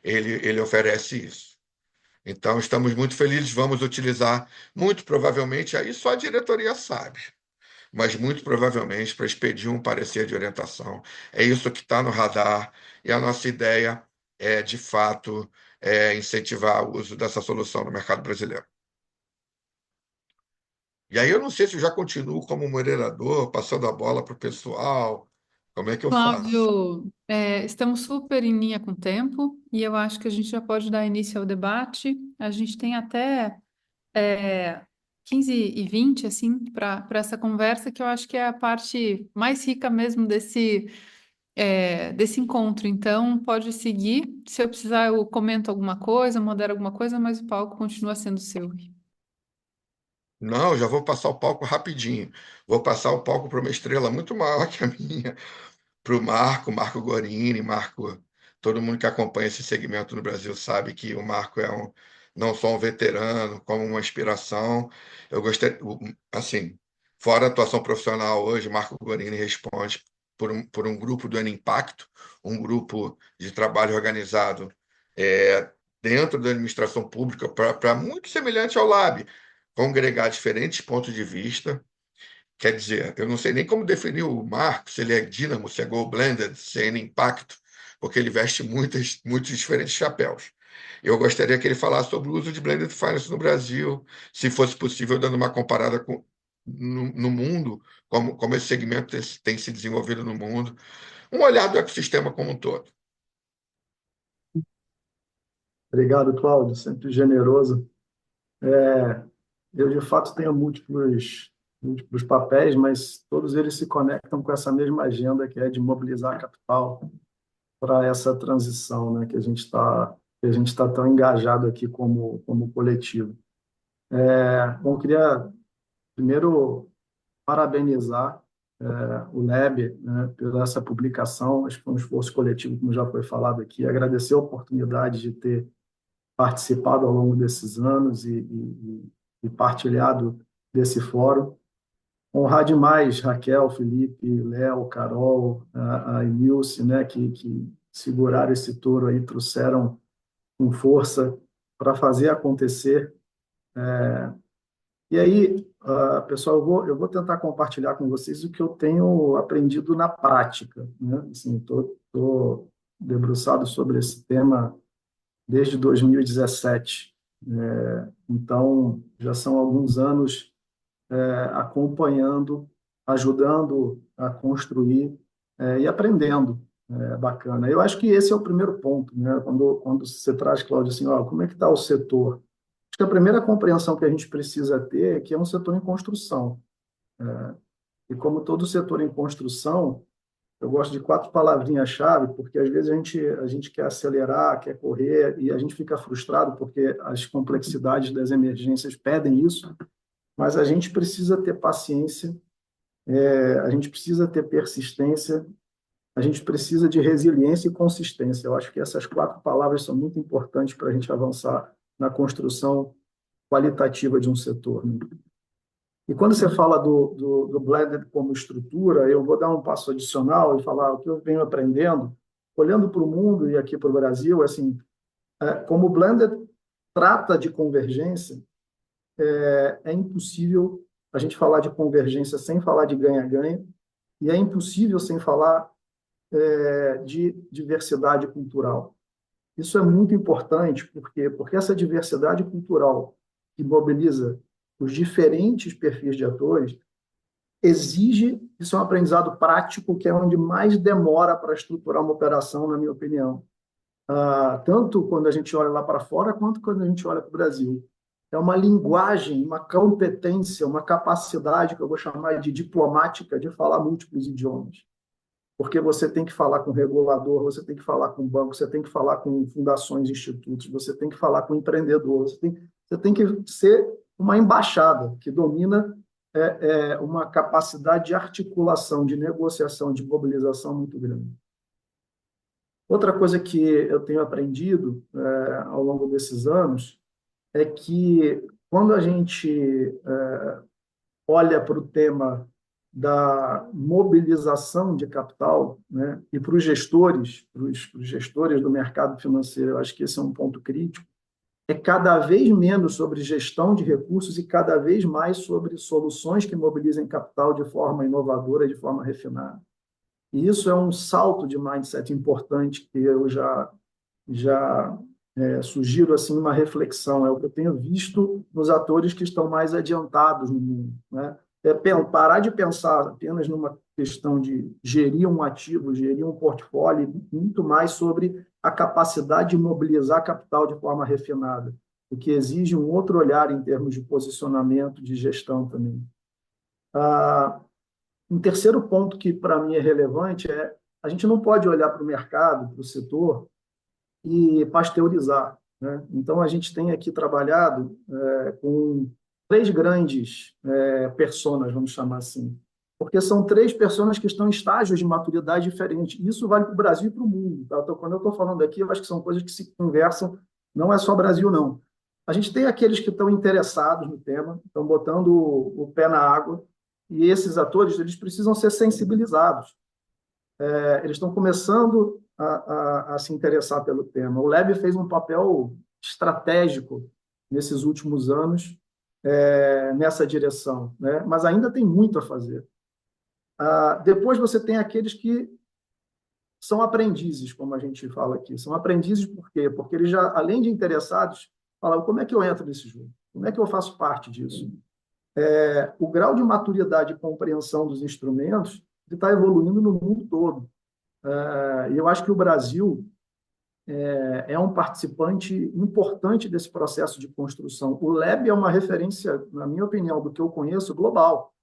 ele oferece isso. Então, estamos muito felizes, vamos utilizar, muito provavelmente, aí só a diretoria sabe, mas muito provavelmente para expedir um parecer de orientação. É isso que está no radar, e a nossa ideia é, de fato, incentivar o uso dessa solução no mercado brasileiro. E aí eu não sei se eu já continuo como moderador, passando a bola para o pessoal, como é que eu faço? Flávio, estamos super em linha com o tempo e eu acho que a gente já pode dar início ao debate. A gente tem até 15h20 assim, para essa conversa, que eu acho que é a parte mais rica mesmo desse encontro. Então, pode seguir. Se eu precisar, eu comento alguma coisa, modero alguma coisa, mas o palco continua sendo seu. Não, eu já vou passar o palco rapidinho. Vou passar o palco para uma estrela muito maior que a minha, para o Marco Gorini. Marco, todo mundo que acompanha esse segmento no Brasil sabe que o Marco é não só um veterano, como uma inspiração. Eu gostei, assim, fora a atuação profissional hoje, Marco Gorini responde por um grupo do N Impacto, um grupo de trabalho organizado é, dentro da administração pública, para muito semelhante ao Lab, congregar diferentes pontos de vista. Quer dizer, eu não sei nem como definir o Marco, se ele é Dynamo, se é Gold Blended, se é Impacto, porque ele veste muitos diferentes chapéus. Eu gostaria que ele falasse sobre o uso de Blended Finance no Brasil, se fosse possível, dando uma comparada no mundo, como esse segmento tem se desenvolvido no mundo, um olhar do ecossistema como um todo. Obrigado, Cláudio, sempre generoso. Eu, de fato, tenho múltiplos papéis, mas todos eles se conectam com essa mesma agenda, que é de mobilizar capital para essa transição, né, que a gente está tão engajado aqui como coletivo. Bom, queria primeiro parabenizar o Lab, né, pela essa publicação. Acho que foi um esforço coletivo, como já foi falado aqui. Agradecer a oportunidade de ter participado ao longo desses anos e partilhado desse fórum. Honrar demais Raquel, Felipe, Léo, Carol, a Emilce, né, que seguraram esse touro aí, trouxeram com força para fazer acontecer. E aí, pessoal, eu vou tentar compartilhar com vocês o que eu tenho aprendido na prática, né? Assim, estou debruçado sobre esse tema desde 2017. Então, já são alguns anos acompanhando, ajudando a construir e aprendendo. Bacana. Eu acho que esse é o primeiro ponto, né? Quando você traz, Cláudio, assim, ó, como é que está o setor? Acho que a primeira compreensão que a gente precisa ter é que é um setor em construção. E como todo setor em construção, eu gosto de 4 palavrinhas-chave, porque às vezes a gente quer acelerar, quer correr, e a gente fica frustrado porque as complexidades das emergências pedem isso, mas a gente precisa ter paciência, a gente precisa ter persistência, a gente precisa de resiliência e consistência. Eu acho que essas 4 palavras são muito importantes para a gente avançar na construção qualitativa de um setor, né? E quando você fala do blended como estrutura, eu vou dar um passo adicional e falar o que eu venho aprendendo, olhando para o mundo e aqui para o Brasil, assim, como o blended trata de convergência, é impossível a gente falar de convergência sem falar de ganha-ganha, e é impossível sem falar de diversidade cultural. Isso é muito importante, porque essa diversidade cultural que mobiliza os diferentes perfis de atores exige, isso é um aprendizado prático, que é onde mais demora para estruturar uma operação, na minha opinião. Tanto quando a gente olha lá para fora, quanto quando a gente olha para o Brasil. É uma linguagem, uma competência, uma capacidade, que eu vou chamar de diplomática, de falar múltiplos idiomas. Porque você tem que falar com o regulador, você tem que falar com o banco, você tem que falar com fundações, institutos, você tem que falar com o empreendedor, você tem que ser uma embaixada que domina uma capacidade de articulação, de negociação, de mobilização muito grande. Outra coisa que eu tenho aprendido ao longo desses anos é que quando a gente olha para o tema da mobilização de capital, né, e para os gestores do mercado financeiro, eu acho que esse é um ponto crítico, é cada vez menos sobre gestão de recursos e cada vez mais sobre soluções que mobilizem capital de forma inovadora, de forma refinada. E isso é um salto de mindset importante que eu já sugiro assim uma reflexão, é o que eu tenho visto nos atores que estão mais adiantados no mundo, né? Parar de pensar apenas numa questão de gerir um ativo, gerir um portfólio, muito mais sobre a capacidade de mobilizar capital de forma refinada, o que exige um outro olhar em termos de posicionamento, de gestão também. Um terceiro ponto que para mim é relevante é a gente não pode olhar para o mercado, para o setor, e pasteurizar, né? Então, a gente tem aqui trabalhado com 3 grandes personas, vamos chamar assim, porque são 3 personas que estão em estágios de maturidade diferentes. Isso vale para o Brasil e para o mundo. Tá? Quando eu estou falando aqui, eu acho que são coisas que se conversam, não é só Brasil, não. A gente tem aqueles que estão interessados no tema, estão botando o pé na água, e esses atores eles precisam ser sensibilizados. Eles estão começando a se interessar pelo tema. O Lab fez um papel estratégico nesses últimos anos nessa direção, né? Mas ainda tem muito a fazer. Depois você tem aqueles que são aprendizes, como a gente fala aqui. São aprendizes por quê? Porque eles já, além de interessados, falam, como é que eu entro nesse jogo? Como é que eu faço parte disso? O grau de maturidade e compreensão dos instrumentos está evoluindo no mundo todo. E eu acho que o Brasil é um participante importante desse processo de construção. O Lab é uma referência, na minha opinião, do que eu conheço, global.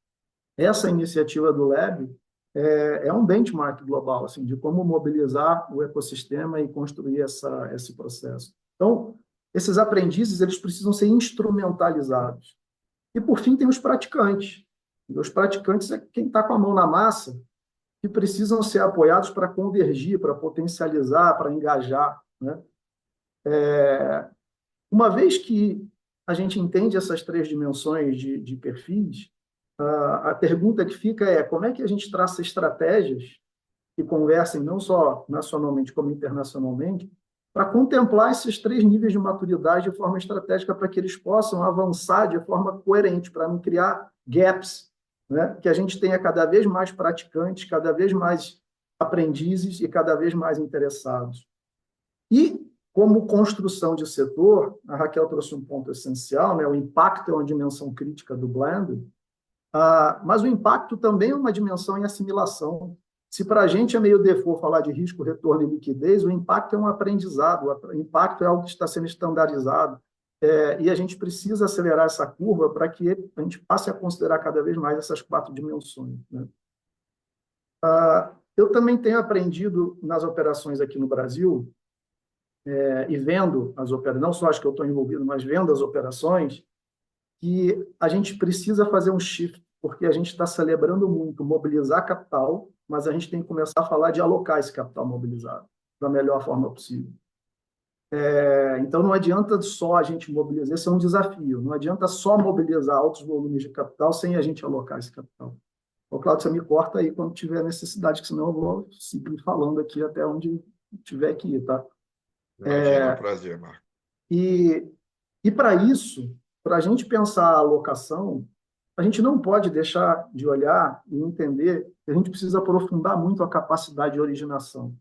Essa iniciativa do Lab é um benchmark global, assim, de como mobilizar o ecossistema e construir esse processo. Então, esses aprendizes eles precisam ser instrumentalizados. E, por fim, tem os praticantes. E os praticantes é quem está com a mão na massa, que precisam ser apoiados para convergir, para potencializar, para engajar, né? Uma vez que a gente entende essas três dimensões de perfis, a pergunta que fica é como é que a gente traça estratégias que conversem não só nacionalmente como internacionalmente, para contemplar esses três níveis de maturidade de forma estratégica para que eles possam avançar de forma coerente, para não criar gaps, né? Que a gente tenha cada vez mais praticantes, cada vez mais aprendizes e cada vez mais interessados. E, como construção de setor, a Raquel trouxe um ponto essencial, né? O impacto é uma dimensão crítica do blended, mas o impacto também é uma dimensão em assimilação. Se para a gente é meio default falar de risco, retorno e liquidez, o impacto é um aprendizado, o impacto é algo que está sendo estandarizado, e a gente precisa acelerar essa curva para que a gente passe a considerar cada vez mais essas quatro dimensões, né? Eu também tenho aprendido nas operações aqui no Brasil, e vendo as operações, não só as que eu estou envolvido, mas vendo as operações, que a gente precisa fazer um shift, porque a gente está celebrando muito mobilizar capital, mas a gente tem que começar a falar de alocar esse capital mobilizado da melhor forma possível. Então, não adianta só a gente mobilizar, esse é um desafio, não adianta só mobilizar altos volumes de capital sem a gente alocar esse capital. Ô, Cláudio, você me corta aí quando tiver necessidade, que senão eu vou seguir falando aqui até onde tiver que ir, tá? Imagina, é um prazer, Marco. E para isso, para a gente pensar a alocação, a gente não pode deixar de olhar e entender que a gente precisa aprofundar muito a capacidade de originação.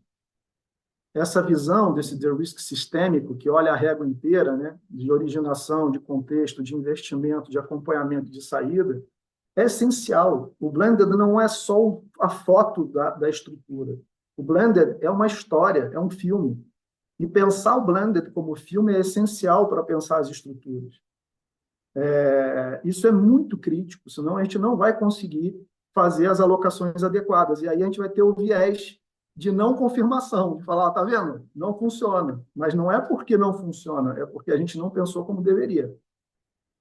Essa visão desse de-risk sistêmico, que olha a régua inteira, né, de originação, de contexto, de investimento, de acompanhamento, de saída, é essencial. O blended não é só a foto da estrutura. O blended é uma história, é um filme. E pensar o blended como filme é essencial para pensar as estruturas. Isso é muito crítico, senão a gente não vai conseguir fazer as alocações adequadas. E aí a gente vai ter o viés de não confirmação, de falar, tá vendo? Não funciona. Mas não é porque não funciona, é porque a gente não pensou como deveria.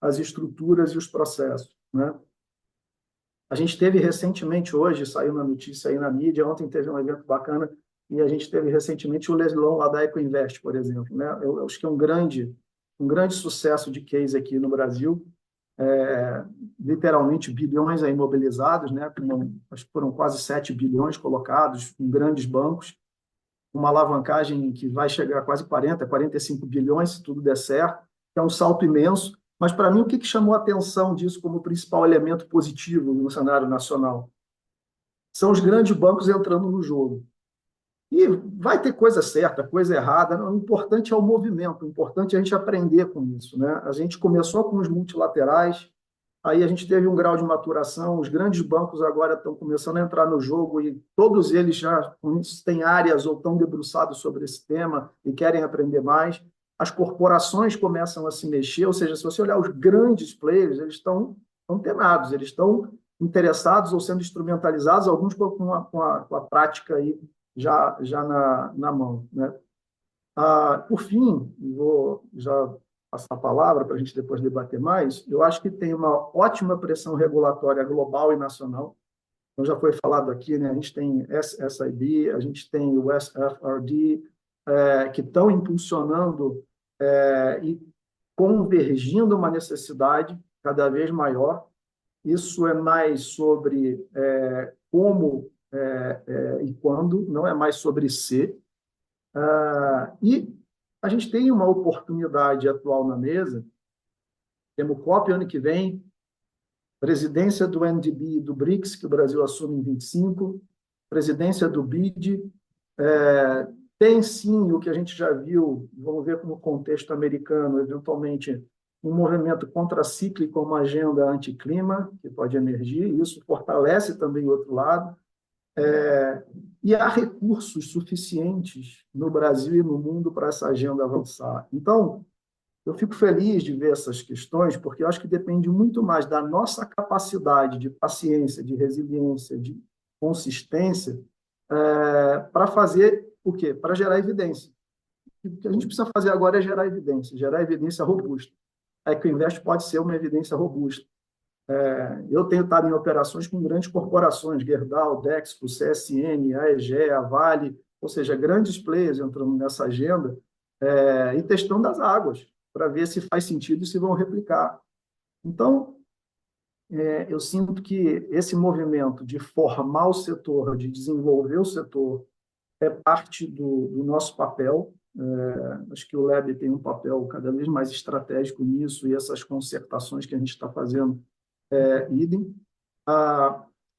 As estruturas e os processos, né? A gente teve recentemente, hoje, saiu na notícia aí na mídia, ontem teve um evento bacana, e a gente teve recentemente o leilão lá da Ecoinvest, por exemplo, né? Eu acho que é um grande sucesso de case aqui no Brasil, literalmente bilhões aí mobilizados, né? Acho que foram quase 7 bilhões colocados em grandes bancos, uma alavancagem que vai chegar a quase 45 bilhões, se tudo der certo, que é um salto imenso. Mas, para mim, o que chamou a atenção disso como principal elemento positivo no cenário nacional? São os grandes bancos entrando no jogo. E vai ter coisa certa, coisa errada, o importante é o movimento, o importante é a gente aprender com isso, né? A gente começou com os multilaterais, aí a gente teve um grau de maturação, os grandes bancos agora estão começando a entrar no jogo e todos eles já têm áreas ou estão debruçados sobre esse tema e querem aprender mais. As corporações começam a se mexer, ou seja, se você olhar os grandes players, eles estão antenados, eles estão interessados ou sendo instrumentalizados, alguns com a prática aí já na mão, né? Por fim, vou já passar a palavra para a gente depois debater mais, eu acho que tem uma ótima pressão regulatória global e nacional. Então, já foi falado aqui, né? A gente tem SIB, a gente tem o SFRD, que estão impulsionando e convergindo uma necessidade cada vez maior. Isso é mais sobre como e quando, não é mais sobre se. E a gente tem uma oportunidade atual na mesa, temos o COP ano que vem, presidência do NDB e do BRICS, que o Brasil assume em 25, presidência do BID, tem sim o que a gente já viu, vamos ver como contexto americano, eventualmente um movimento contracíclico, uma agenda anticlima, que pode emergir, e isso fortalece também o outro lado. E há recursos suficientes no Brasil e no mundo para essa agenda avançar. Então, eu fico feliz de ver essas questões, porque eu acho que depende muito mais da nossa capacidade de paciência, de resiliência, de consistência, para fazer o quê? Para gerar evidência. O que a gente precisa fazer agora é gerar evidência robusta. A Ecoinvest pode ser uma evidência robusta. Eu tenho estado em operações com grandes corporações, Gerdau, Dexco, CSN, AEG, a Vale, ou seja, grandes players entrando nessa agenda e testando as águas para ver se faz sentido e se vão replicar. Então, eu sinto que esse movimento de formar o setor, de desenvolver o setor, é parte do nosso papel. Acho que o Lab tem um papel cada vez mais estratégico nisso e essas concertações que a gente está fazendo idem.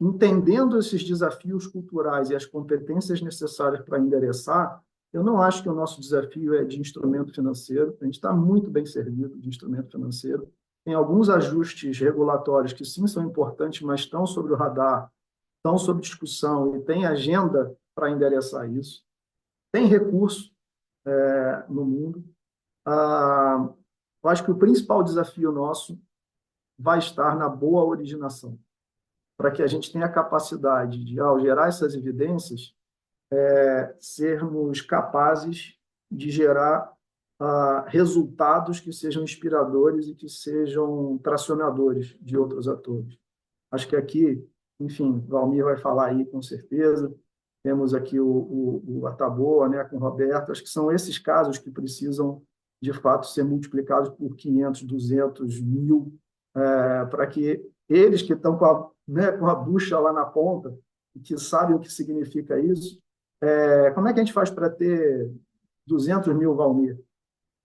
Entendendo esses desafios culturais e as competências necessárias para endereçar, eu não acho que o nosso desafio é de instrumento financeiro, a gente está muito bem servido de instrumento financeiro. Tem alguns ajustes regulatórios que sim são importantes, mas estão sobre o radar, estão sob discussão e tem agenda para endereçar isso. Tem recurso no mundo. Eu acho que o principal desafio nosso vai estar na boa originação, para que a gente tenha a capacidade de, ao gerar essas evidências, sermos capazes de gerar resultados que sejam inspiradores e que sejam tracionadores de outros atores. Acho que aqui, enfim, Valmir vai falar aí com certeza, temos aqui o Ataboa, né, com o Roberto, acho que são esses casos que precisam, de fato, ser multiplicados por 500, 200, 1000, para que eles que estão com a bucha lá na ponta, e que sabem o que significa isso, como é que a gente faz para ter 200 mil Valmir?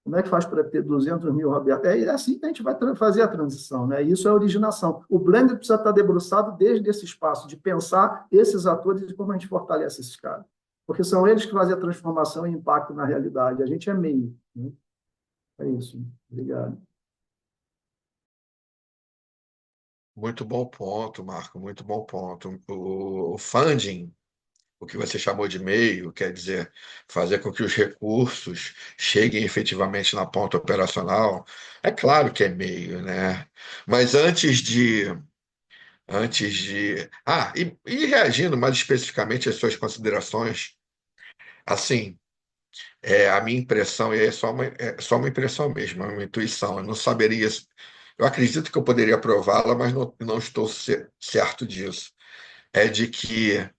Como é que faz para ter 200 mil Roberto? É assim que a gente vai fazer a transição, né? Isso é a originação. O Blender precisa estar debruçado desde esse espaço, de pensar esses atores e como a gente fortalece esses caras. Porque são eles que fazem a transformação e impacto na realidade. A gente é meio. Né? É isso. Obrigado. Muito bom ponto, Marco, muito bom ponto. O funding, o que você chamou de meio, quer dizer, fazer com que os recursos cheguem efetivamente na ponta operacional, é claro que é meio, né? Mas e reagindo mais especificamente às suas considerações, assim, a minha impressão, e é só uma impressão mesmo, é uma intuição, eu não saberia, eu acredito que eu poderia prová-la, mas não estou certo disso, é de que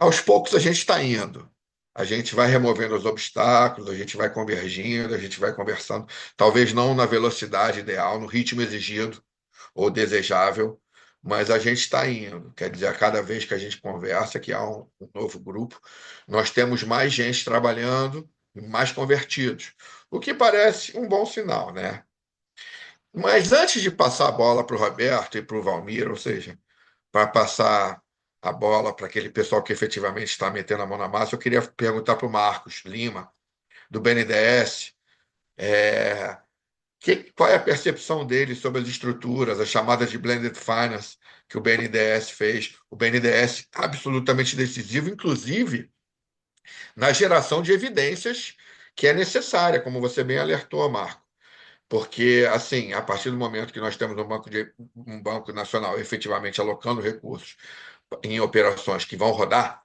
aos poucos a gente está indo. A gente vai removendo os obstáculos, a gente vai convergindo, a gente vai conversando, talvez não na velocidade ideal, no ritmo exigido ou desejável, mas a gente está indo. Quer dizer, a cada vez que a gente conversa, que há um novo grupo, nós temos mais gente trabalhando, mais convertidos, o que parece um bom sinal, né? Mas antes de passar a bola para o Roberto e para o Valmir, ou seja, para passar a bola para aquele pessoal que efetivamente está metendo a mão na massa, eu queria perguntar para o Marcos Lima, do BNDES, qual é a percepção dele sobre as estruturas, as chamadas de blended finance que o BNDES fez. O BNDES absolutamente decisivo, inclusive na geração de evidências que é necessária, como você bem alertou, Marco. Porque, assim, a partir do momento que nós temos um banco nacional efetivamente alocando recursos em operações que vão rodar,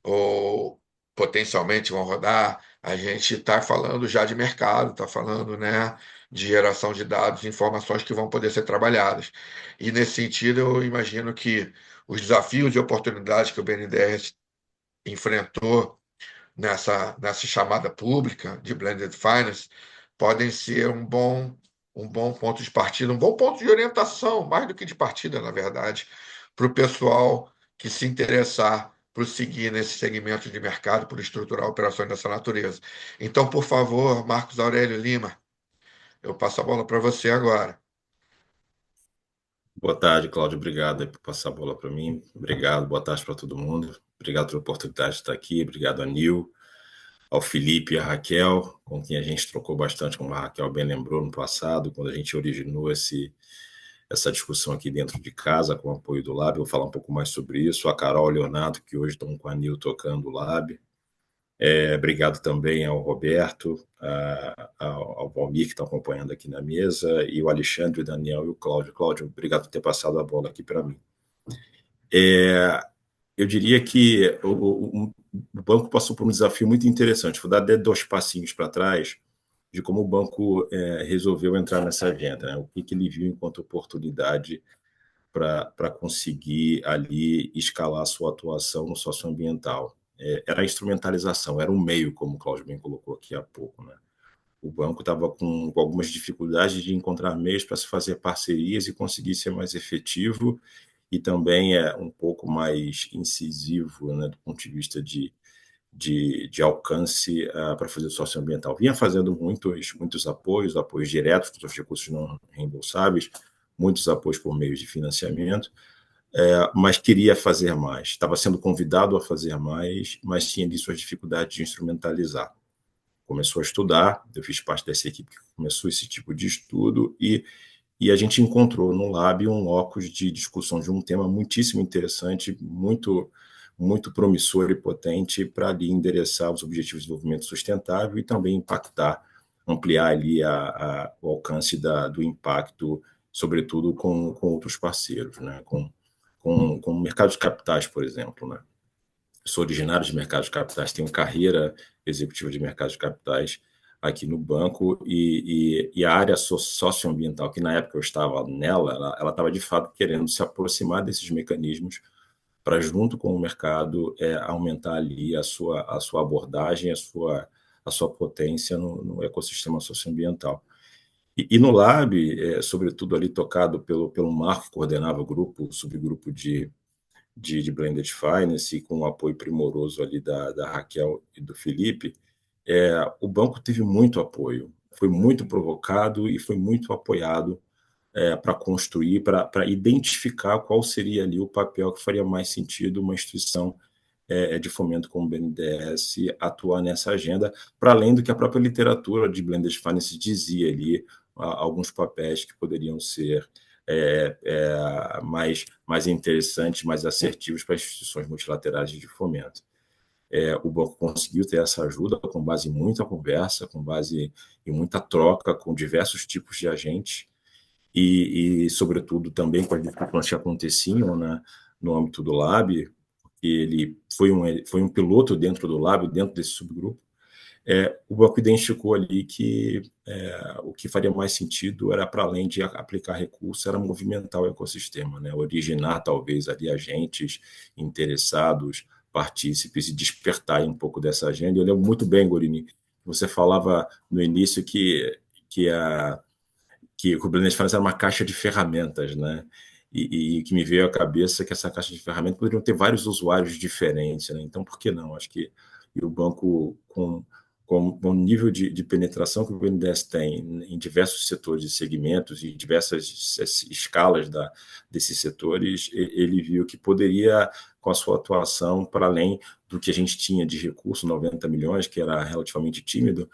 ou potencialmente vão rodar, a gente está falando já de mercado, está falando, né, de geração de dados, informações que vão poder ser trabalhadas. E, nesse sentido, eu imagino que os desafios e oportunidades que o BNDES enfrentou nessa chamada pública de blended finance podem ser um bom ponto de partida, um bom ponto de orientação, mais do que de partida, na verdade, para o pessoal que se interessar por seguir nesse segmento de mercado, por estruturar operações dessa natureza. Então, por favor, Marcos Aurélio Lima, eu passo a bola para você agora. Boa tarde, Cláudio. Obrigado aí por passar a bola para mim. Obrigado, boa tarde para todo mundo. Obrigado pela oportunidade de estar aqui. Obrigado a Nil, ao Felipe e à Raquel, com quem a gente trocou bastante, como a Raquel bem lembrou, no passado, quando a gente originou essa discussão aqui dentro de casa, com o apoio do Lab. Eu vou falar um pouco mais sobre isso. A Carol e o Leonardo, que hoje estão com a Nil tocando o Lab. Obrigado também ao Roberto, ao Valmir, que estão acompanhando aqui na mesa, e o Alexandre, o Daniel e o Cláudio. Cláudio, obrigado por ter passado a bola aqui para mim. Eu diria que o banco passou por um desafio muito interessante. Vou dar 2 passinhos para trás de como o banco resolveu entrar nessa agenda, né? O que ele viu enquanto oportunidade para conseguir ali escalar a sua atuação no socioambiental. Era a instrumentalização, era um meio, como o Cláudio bem colocou aqui há pouco, né? O banco estava com algumas dificuldades de encontrar meios para se fazer parcerias e conseguir ser mais efetivo e também um pouco mais incisivo, né, do ponto de vista de alcance para fazer o socioambiental. Vinha fazendo muitos apoios diretos com os recursos não reembolsáveis, muitos apoios por meio de financiamento, mas queria fazer mais. Estava sendo convidado a fazer mais, mas tinha ali suas dificuldades de instrumentalizar. Começou a estudar, eu fiz parte dessa equipe que começou esse tipo de estudo e a gente encontrou no Lab um locus de discussão de um tema muitíssimo interessante, muito promissor e potente para ali endereçar os objetivos de desenvolvimento sustentável e também impactar, ampliar ali o alcance do impacto, sobretudo com outros parceiros, né? com o mercado de capitais, por exemplo, né? Sou originário de mercado de capitais, tenho carreira executiva de mercado de capitais aqui no banco e a área socioambiental, que na época eu estava nela, ela estava de fato querendo se aproximar desses mecanismos para, junto com o mercado, aumentar ali a sua abordagem, a sua potência no ecossistema socioambiental. E no Lab, sobretudo ali tocado pelo Marco, que coordenava o subgrupo de Blended Finance, e com o apoio primoroso ali da Raquel e do Felipe, o banco teve muito apoio, foi muito provocado e foi muito apoiado para construir, para identificar qual seria ali o papel que faria mais sentido uma instituição de fomento como o BNDES atuar nessa agenda, para além do que a própria literatura de Blended Finance dizia ali, alguns papéis que poderiam ser mais interessantes, mais assertivos para as instituições multilaterais de fomento. O banco conseguiu ter essa ajuda com base em muita conversa, com base em muita troca com diversos tipos de agentes e sobretudo, também com as discussões que aconteciam, né, no âmbito do Lab. Ele foi um piloto dentro do Lab, dentro desse subgrupo. O banco identificou ali que o que faria mais sentido era, para além de aplicar recursos, era movimentar o ecossistema, né? Originar talvez ali agentes interessados, partícipes e despertar um pouco dessa agenda. Eu lembro muito bem, Gorini, você falava no início que o Blended Finance era uma caixa de ferramentas, né? E que me veio à cabeça que essa caixa de ferramentas poderiam ter vários usuários diferentes, né? Então, por que não? Acho que o banco, com o nível de penetração que o BNDES tem em diversos setores e segmentos e diversas escalas desses setores, ele viu que poderia, com a sua atuação, para além do que a gente tinha de recurso, 90 milhões, que era relativamente tímido,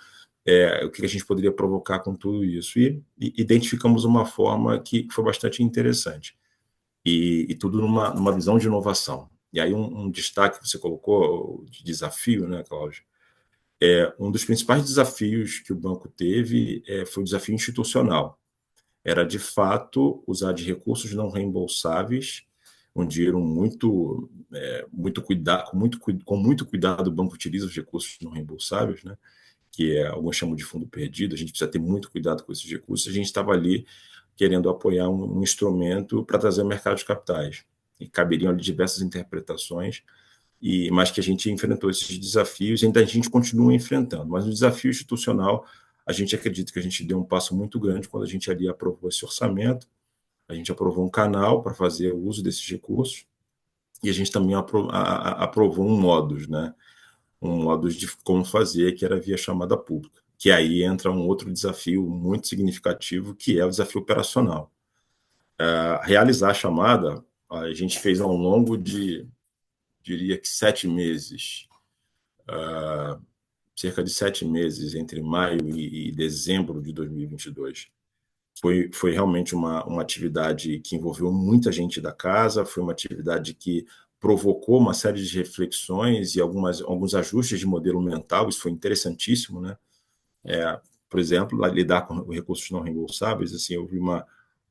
o que a gente poderia provocar com tudo isso. E identificamos uma forma que foi bastante interessante. E tudo numa visão de inovação. E aí um destaque que você colocou de desafio, né, Cláudio? Um dos principais desafios que o banco teve foi o desafio institucional. Era, de fato, usar de recursos não reembolsáveis, um dinheiro com muito cuidado o banco utiliza os recursos não reembolsáveis, né? Que alguns chamam de fundo perdido. A gente precisa ter muito cuidado com esses recursos. A gente estava ali querendo apoiar um instrumento para trazer o mercado de capitais. E caberiam ali diversas interpretações, mas que a gente enfrentou esses desafios e ainda a gente continua enfrentando. Mas no desafio institucional, a gente acredita que a gente deu um passo muito grande quando a gente ali aprovou esse orçamento, a gente aprovou um canal para fazer o uso desses recursos e a gente também aprovou um modus, né? Um modus de como fazer, que era via chamada pública, que aí entra um outro desafio muito significativo, que é o desafio operacional. Realizar a chamada, a gente fez ao longo de, diria que 7 meses, cerca de 7 meses, entre maio e dezembro de 2022. Foi realmente uma atividade que envolveu muita gente da casa, foi uma atividade que provocou uma série de reflexões e alguns ajustes de modelo mental. Isso foi interessantíssimo, né? Por exemplo, lidar com recursos não reembolsáveis, assim, houve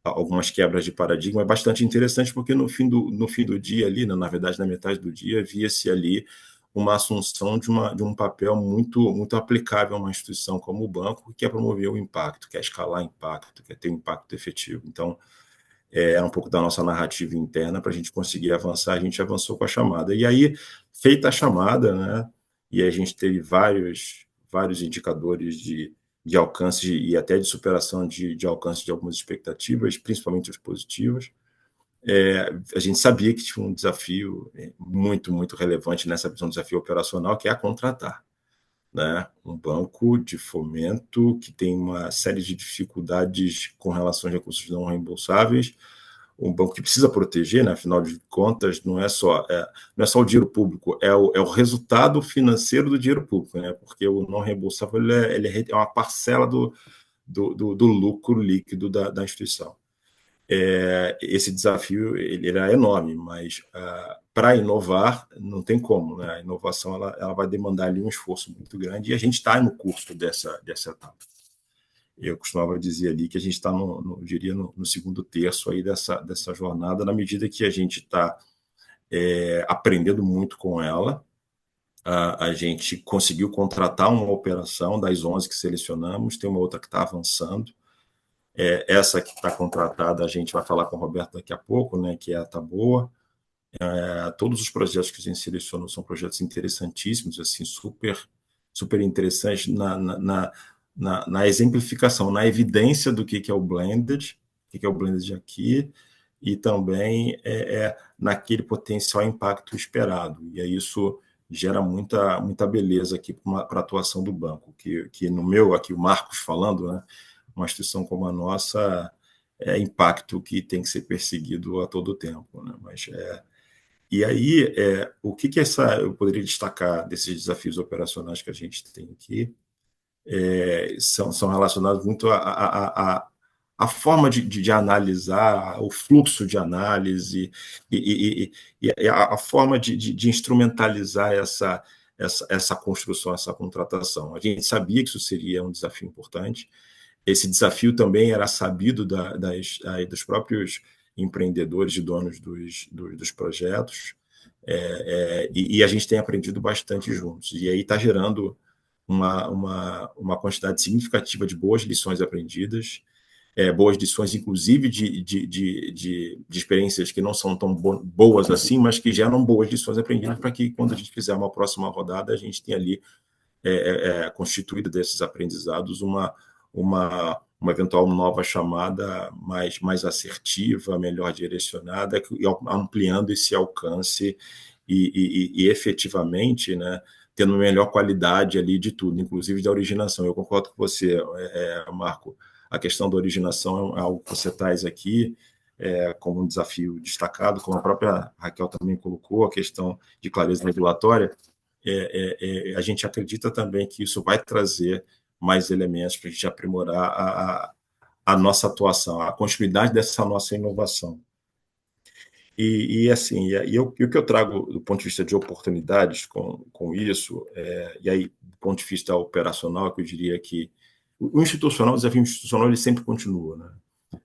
algumas quebras de paradigma, é bastante interessante, porque no fim do dia ali, na verdade, na metade do dia, via-se ali uma assunção de um papel muito aplicável a uma instituição como o banco, que é promover o impacto, que é escalar impacto, que é ter um impacto efetivo. Então, era um pouco da nossa narrativa interna para a gente conseguir avançar. A gente avançou com a chamada. E aí, feita a chamada, né, e a gente teve vários indicadores de alcance e até de superação de alcance de algumas expectativas, principalmente as positivas. A gente sabia que tinha um desafio muito relevante nessa visão, um desafio operacional, que é a contratar, né? Um banco de fomento que tem uma série de dificuldades com relação a recursos não reembolsáveis, um banco que precisa proteger, né? Afinal de contas, não é só o dinheiro público, é o resultado financeiro do dinheiro público, né? Porque o não reembolsável ele é uma parcela do lucro líquido da instituição. Esse desafio ele era enorme, mas para inovar não tem como, né? A inovação ela vai demandar ali um esforço muito grande e a gente está no curso dessa etapa. Eu costumava dizer ali que a gente está no segundo terço aí dessa jornada, na medida que a gente está aprendendo muito com ela. A gente conseguiu contratar uma operação das 11 que selecionamos, tem uma outra que está avançando. Essa que está contratada, a gente vai falar com o Roberto daqui a pouco, né, que é a Taboa. Todos os projetos que a gente selecionou são projetos interessantíssimos, assim, super interessantes na exemplificação, na evidência do que é o blended, o que é o blended aqui, e também naquele potencial impacto esperado. E aí isso gera muita beleza aqui para a atuação do banco, que no meu, aqui o Marcos falando, né, uma instituição como a nossa impacto que tem que ser perseguido a todo tempo, né? Mas e aí o que eu poderia destacar desses desafios operacionais que a gente tem aqui são relacionados muito a forma de analisar, o fluxo de análise e a forma de instrumentalizar essa construção, essa contratação. A gente sabia que isso seria um desafio importante. Esse desafio também era sabido dos próprios empreendedores e donos dos projetos, e a gente tem aprendido bastante juntos. E aí está gerando uma quantidade significativa de boas lições aprendidas, boas lições, inclusive, de experiências que não são tão boas assim, mas que geram boas lições aprendidas para que, quando a gente fizer uma próxima rodada, a gente tenha ali constituído desses aprendizados uma eventual nova chamada mais assertiva, melhor direcionada, ampliando esse alcance e efetivamente, né, tendo melhor qualidade ali de tudo, inclusive da originação. Eu concordo com você, Marco, a questão da originação é algo que você traz aqui como um desafio destacado, como a própria Raquel também colocou, a questão de clareza regulatória. A gente acredita também que isso vai trazer mais elementos para a gente aprimorar a nossa atuação, a continuidade dessa nossa inovação. Assim, o que eu trago do ponto de vista de oportunidades com isso, e aí do ponto de vista operacional, que eu diria que o institucional, o desafio institucional, ele sempre continua, né?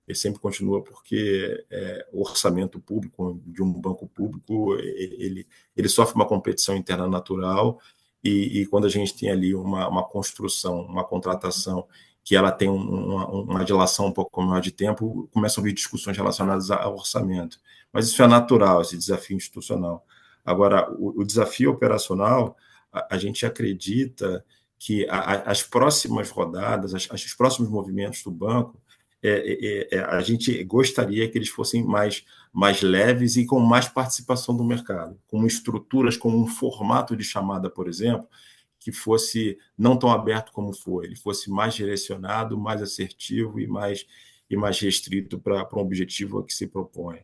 Ele sempre continua porque o orçamento público de um banco público ele sofre uma competição interna natural e quando a gente tem ali uma construção, uma contratação que ela tem uma dilação um pouco maior de tempo, começam a vir discussões relacionadas ao orçamento. Mas isso é natural, esse desafio institucional. Agora, o desafio operacional, a gente acredita que as próximas rodadas, os próximos movimentos do banco, a gente gostaria que eles fossem mais leves e com mais participação do mercado, com estruturas, com um formato de chamada, por exemplo, que fosse não tão aberto como foi, ele fosse mais direcionado, mais assertivo e mais restrito para um objetivo a que se propõe.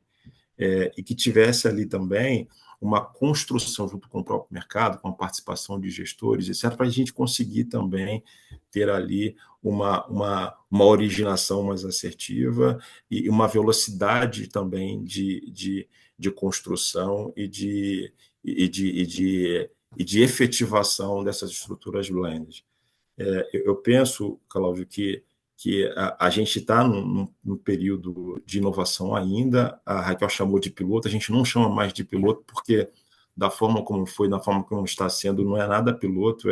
E que tivesse ali também uma construção junto com o próprio mercado, com a participação de gestores, etc., para a gente conseguir também ter ali uma originação mais assertiva e uma velocidade também de construção e de efetivação dessas estruturas blended. Eu penso, Cláudio, que a gente está num período de inovação ainda. A Raquel chamou de piloto, a gente não chama mais de piloto porque da forma como foi, da forma como está sendo, não é nada piloto,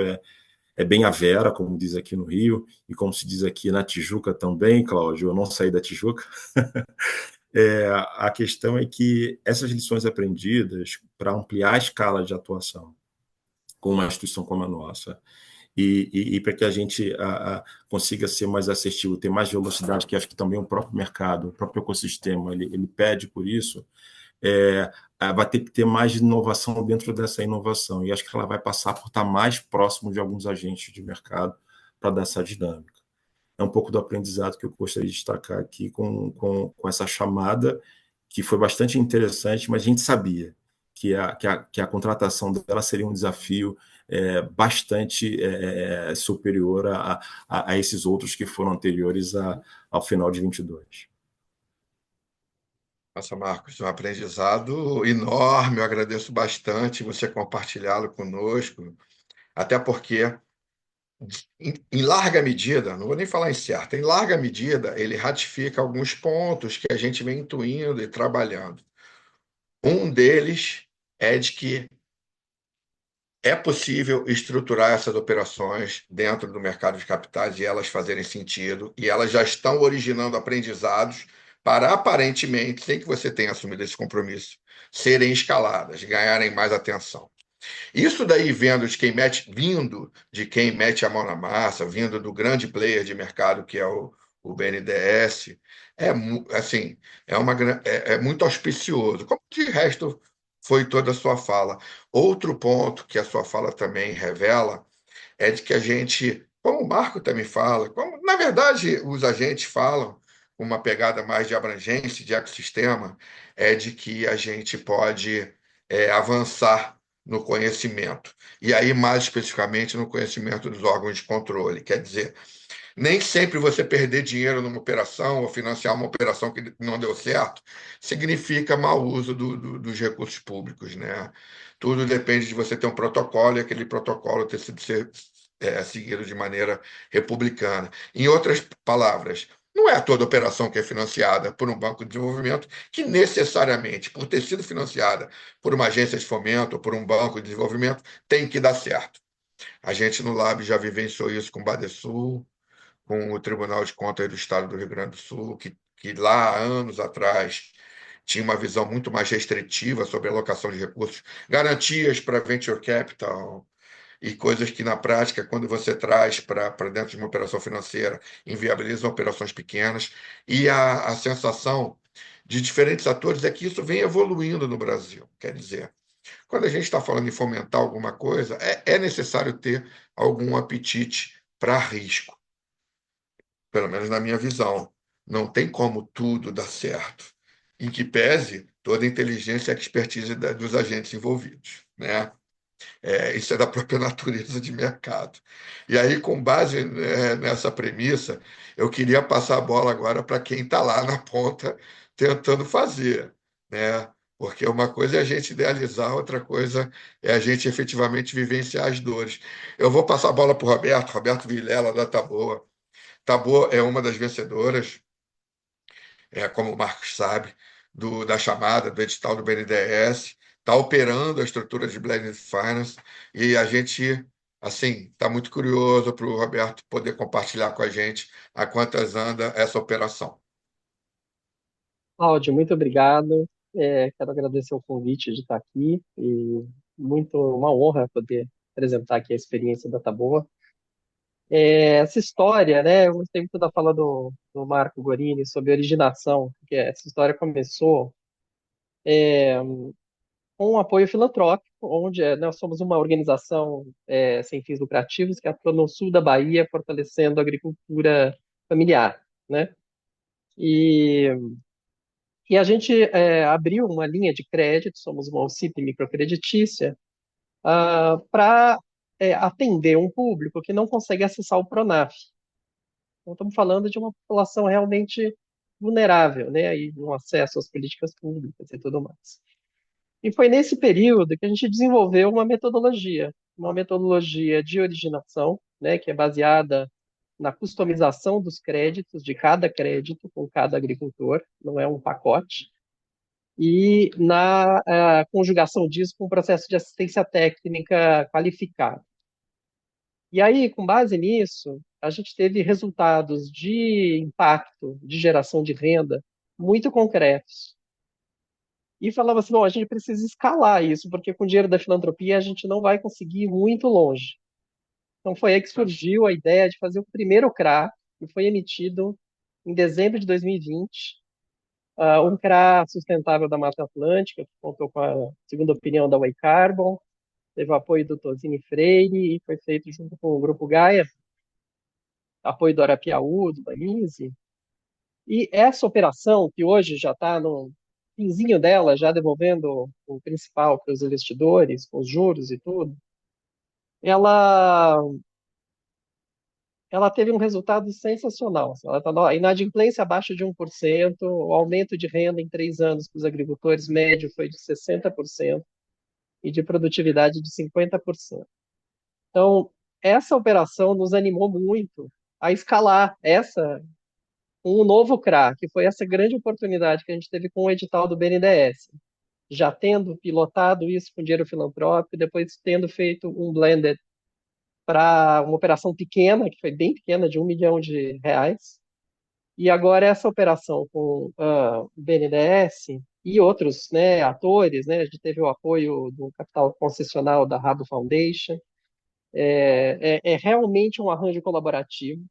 é bem a Vera, como diz aqui no Rio, e como se diz aqui na Tijuca também, Cláudio, eu não saí da Tijuca. A questão é que essas lições aprendidas, para ampliar a escala de atuação com uma instituição como a nossa, e para que a gente consiga ser mais assertivo, ter mais velocidade, que acho que também o próprio mercado, o próprio ecossistema, ele pede por isso, vai ter que ter mais inovação dentro dessa inovação, e acho que ela vai passar por estar mais próximo de alguns agentes de mercado para dar essa dinâmica. É um pouco do aprendizado que eu gostaria de destacar aqui com essa chamada, que foi bastante interessante, mas a gente sabia que a contratação dela seria um desafio bastante superior a esses outros que foram anteriores ao final de 22. Nossa, Marcos, um aprendizado enorme. Eu agradeço bastante você compartilhá-lo conosco, até porque, em larga medida, não vou nem falar em certa, em larga medida, ele ratifica alguns pontos que a gente vem intuindo e trabalhando. Um deles é de que é possível estruturar essas operações dentro do mercado de capitais e elas fazerem sentido, e elas já estão originando aprendizados para, aparentemente, sem que você tenha assumido esse compromisso, serem escaladas, ganharem mais atenção. Isso daí vindo de quem mete a mão na massa, vindo do grande player de mercado que é o BNDES, assim, é muito auspicioso, como de resto foi toda a sua fala. Outro ponto que a sua fala também revela é de que a gente, como o Marco também fala, como na verdade os agentes falam, uma pegada mais de abrangência, de ecossistema, é de que a gente pode avançar no conhecimento. E aí, mais especificamente, no conhecimento dos órgãos de controle. Quer dizer, nem sempre você perder dinheiro numa operação ou financiar uma operação que não deu certo significa mau uso dos recursos públicos, né? Tudo depende de você ter um protocolo e aquele protocolo ter sido seguido de maneira republicana. Em outras palavras, não é toda operação que é financiada por um banco de desenvolvimento que necessariamente, por ter sido financiada por uma agência de fomento ou por um banco de desenvolvimento, tem que dar certo. A gente no Lab já vivenciou isso com o Badesul, com o Tribunal de Contas do Estado do Rio Grande do Sul, que lá, anos atrás, tinha uma visão muito mais restritiva sobre a alocação de recursos, garantias para venture capital e coisas que, na prática, quando você traz para dentro de uma operação financeira, inviabilizam operações pequenas. E a sensação de diferentes atores é que isso vem evoluindo no Brasil. Quer dizer, quando a gente está falando em fomentar alguma coisa, é necessário ter algum apetite para risco, pelo menos na minha visão. Não tem como tudo dar certo, em que pese toda a inteligência e expertise dos agentes envolvidos, né? Isso é da própria natureza de mercado. E aí, com base, nessa premissa, eu queria passar a bola agora para quem está lá na ponta tentando fazer, né? Porque uma coisa é a gente idealizar, outra coisa é a gente efetivamente vivenciar as dores. Eu vou passar a bola para o Roberto Vilela, da Taboa. Taboa é uma das vencedoras, como o Marcos sabe, da chamada, do edital do BNDES, está operando a estrutura de Blended Finance, e a gente, assim, está muito curioso para o Roberto poder compartilhar com a gente a quantas anda essa operação. Cláudio, muito obrigado. Quero agradecer o convite de estar aqui e uma honra poder apresentar aqui a experiência da Taboa. Essa história, né, eu gostei muito da fala do Marco Gorini sobre originação, porque essa história começou com um apoio filantrópico, onde nós somos uma organização sem fins lucrativos que atua no sul da Bahia, fortalecendo a agricultura familiar, né? E, e a gente abriu uma linha de crédito, somos uma OCIP microcreditícia, para atender um público que não consegue acessar o Pronaf. Então, estamos falando de uma população realmente vulnerável, né, e no acesso às políticas públicas e tudo mais. E foi nesse período que a gente desenvolveu uma metodologia de originação, né, que é baseada na customização dos créditos, de cada crédito com cada agricultor, não é um pacote, e na conjugação disso com o processo de assistência técnica qualificada. E aí, com base nisso, a gente teve resultados de impacto, de geração de renda muito concretos. E falava assim, bom, a gente precisa escalar isso, porque com o dinheiro da filantropia a gente não vai conseguir ir muito longe. Então foi aí que surgiu a ideia de fazer o primeiro CRA, que foi emitido em dezembro de 2020, um CRA sustentável da Mata Atlântica, que contou com a segunda opinião da Way Carbon, teve o apoio do Tosini Freire e foi feito junto com o Grupo Gaia, apoio do Arapiaú, do Banise. E essa operação, que hoje já está no finzinho dela, já devolvendo o principal para os investidores, com os juros e tudo, ela, ela teve um resultado sensacional. Ela está a inadimplência abaixo de 1%, o aumento de renda em 3 anos para os agricultores médio foi de 60% e de produtividade de 50%. Então, essa operação nos animou muito a escalar um novo CRA, que foi essa grande oportunidade que a gente teve com o edital do BNDES, já tendo pilotado isso com dinheiro filantrópico, depois tendo feito um blended para uma operação pequena, que foi bem pequena, de R$ 1 milhão, e agora essa operação com o BNDES e outros, né, atores, né, a gente teve o apoio do capital concessional da Rabo Foundation, é realmente um arranjo colaborativo,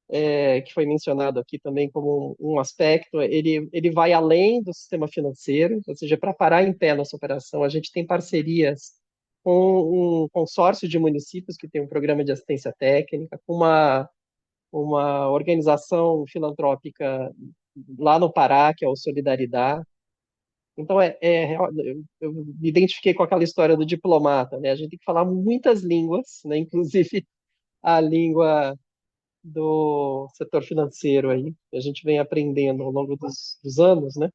que foi mencionado aqui também como um aspecto, ele vai além do sistema financeiro, ou seja, para parar em pé nossa operação, a gente tem parcerias com um consórcio de municípios que tem um programa de assistência técnica, com uma organização filantrópica lá no Pará, que é o Solidaridade. Então, eu me identifiquei com aquela história do diplomata, né? A gente tem que falar muitas línguas, né? Inclusive a língua do setor financeiro aí, que a gente vem aprendendo ao longo dos anos, né?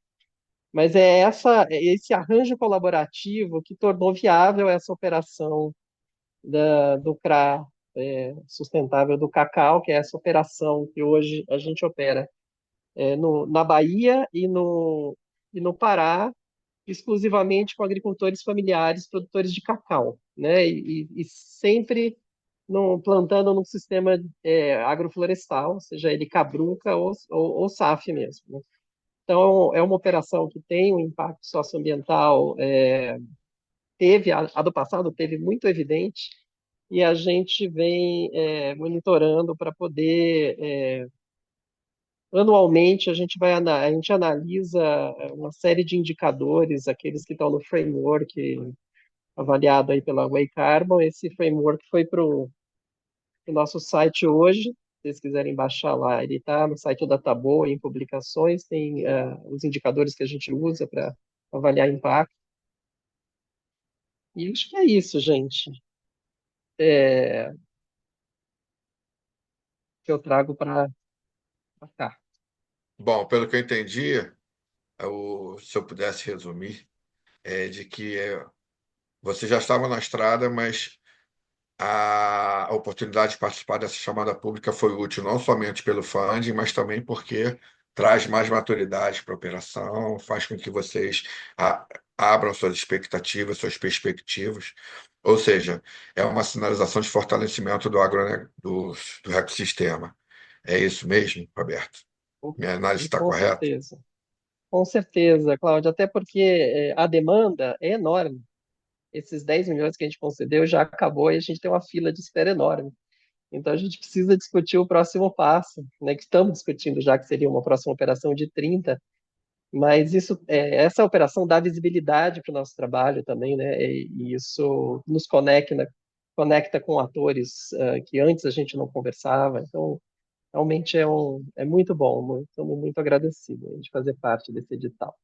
Mas é esse arranjo colaborativo que tornou viável essa operação do CRA, sustentável do cacau, que é essa operação que hoje a gente opera na Bahia e no Pará, exclusivamente com agricultores familiares, produtores de cacau, né? E sempre plantando num sistema agroflorestal, seja ele cabruca ou SAF mesmo, né? Então, é uma operação que tem um impacto socioambiental, a do passado teve muito evidente, e a gente vem monitorando para poder, anualmente, a gente analisa uma série de indicadores, aqueles que estão no framework avaliado aí pela Way Carbon. Esse framework foi para o nosso site hoje, se vocês quiserem baixar lá, ele está no site da Taboa, em publicações, tem os indicadores que a gente usa para avaliar impacto. E acho que é isso, gente, é, que eu trago para cá. Bom, pelo que eu entendi, se eu pudesse resumir, é de que você já estava na estrada, mas a oportunidade de participar dessa chamada pública foi útil não somente pelo funding, mas também porque traz mais maturidade para a operação, faz com que vocês abram suas expectativas, suas perspectivas. Ou seja, é uma sinalização de fortalecimento do ecossistema. É isso mesmo, Roberto? Minha análise está Com correta? certeza. Com certeza, Cláudio, até porque a demanda é enorme. Esses 10 milhões que a gente concedeu já acabou e a gente tem uma fila de espera enorme. Então a gente precisa discutir o próximo passo, né, que estamos discutindo já, que seria uma próxima operação de 30, mas essa operação dá visibilidade para o nosso trabalho também, né, e isso nos conecta com atores que antes a gente não conversava. Então realmente é muito bom, estamos muito agradecidos de fazer parte desse edital.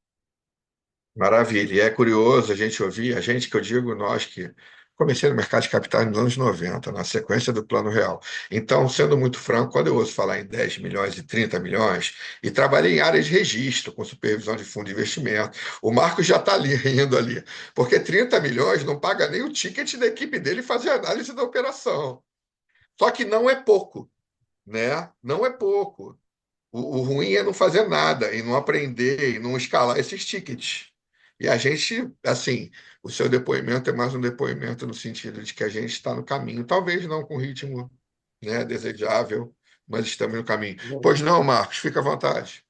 Maravilha. E é curioso a gente ouvir, a gente que eu digo, nós que comecei no mercado de capitais nos anos 90, na sequência do Plano Real. Então, sendo muito franco, quando eu ouço falar em 10 milhões e 30 milhões, e trabalhei em áreas de registro, com supervisão de fundo de investimento, o Marcos já está ali, rindo ali, porque 30 milhões não paga nem o ticket da equipe dele fazer análise da operação. Só que não é pouco, né? Não é pouco. O ruim é não fazer nada, e não aprender, e não escalar esses tickets. E a gente, assim, o seu depoimento é mais um depoimento no sentido de que a gente está no caminho, talvez não com ritmo, né, desejável, mas estamos no caminho. Pois não, Marcos, fica à vontade.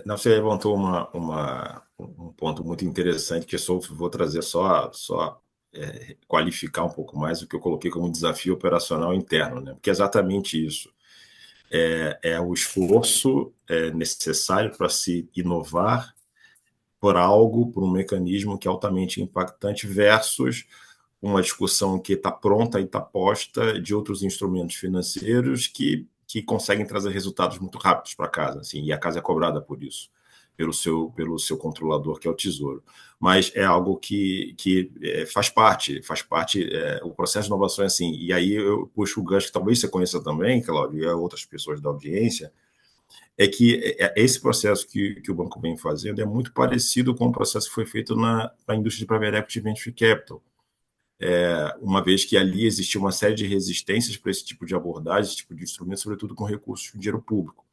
Não, você levantou um ponto muito interessante que eu só vou trazer qualificar um pouco mais o que eu coloquei como desafio operacional interno, né? Porque é exatamente isso. É o esforço necessário para se inovar por algo, por um mecanismo que é altamente impactante versus uma discussão que está pronta e está posta de outros instrumentos financeiros que conseguem trazer resultados muito rápidos para casa, assim, e a casa é cobrada por isso, pelo seu controlador, que é o Tesouro. Mas é algo que faz parte o processo de inovação é assim. E aí eu puxo o gancho que talvez você conheça também, Claudio, e outras pessoas da audiência, é que esse processo que o banco vem fazendo é muito parecido com o processo que foi feito na indústria de private equity e venture capital, uma vez que ali existia uma série de resistências para esse tipo de abordagem, esse tipo de instrumento, sobretudo com recursos de dinheiro público.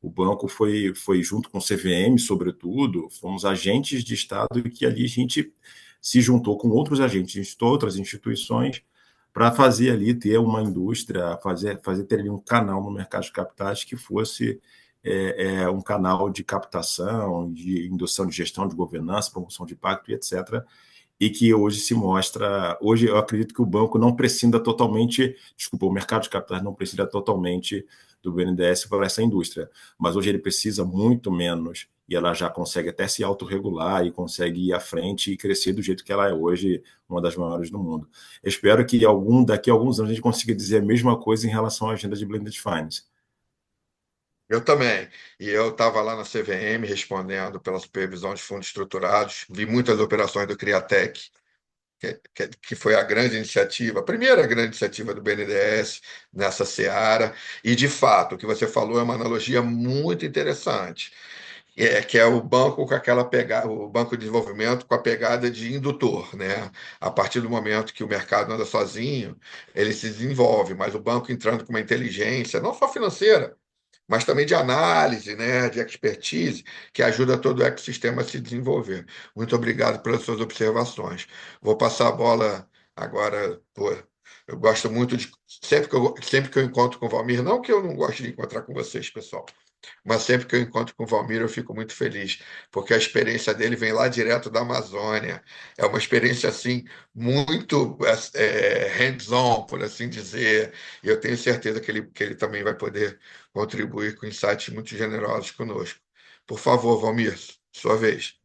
O banco foi junto com o CVM, sobretudo, fomos agentes de Estado e que ali a gente se juntou com outros agentes de outras instituições para fazer ali ter uma indústria, fazer ter ali um canal no mercado de capitais que fosse um canal de captação, de indução de gestão, de governança, promoção de impacto e etc., e que hoje se mostra. Hoje eu acredito que o banco não prescinda totalmente, desculpa, o mercado de capitais não precisa totalmente do BNDES para essa indústria, mas hoje ele precisa muito menos e ela já consegue até se autorregular e consegue ir à frente e crescer do jeito que ela é hoje, uma das maiores do mundo. Eu espero que daqui a alguns anos a gente consiga dizer a mesma coisa em relação à agenda de Blended Finance. Eu também. E eu estava lá na CVM respondendo pela supervisão de fundos estruturados, vi muitas operações do Criatec, que foi a grande iniciativa, a primeira grande iniciativa do BNDES nessa seara. E, de fato, o que você falou é uma analogia muito interessante, que é o banco com aquela pegada, o banco de desenvolvimento com a pegada de indutor, né? A partir do momento que o mercado anda sozinho, ele se desenvolve, mas o banco entrando com uma inteligência, não só financeira, mas também de análise, né, de expertise, que ajuda todo o ecossistema a se desenvolver. Muito obrigado pelas suas observações. Vou passar a bola agora. Pô, eu gosto muito de. Sempre que eu encontro com o Valmir, não que eu não goste de encontrar com vocês, pessoal, mas sempre que eu encontro com o Valmir, eu fico muito feliz, porque a experiência dele vem lá direto da Amazônia. É uma experiência assim muito hands-on, por assim dizer, e eu tenho certeza que ele também vai poder contribuir com insights muito generosos conosco. Por favor, Valmir, sua vez.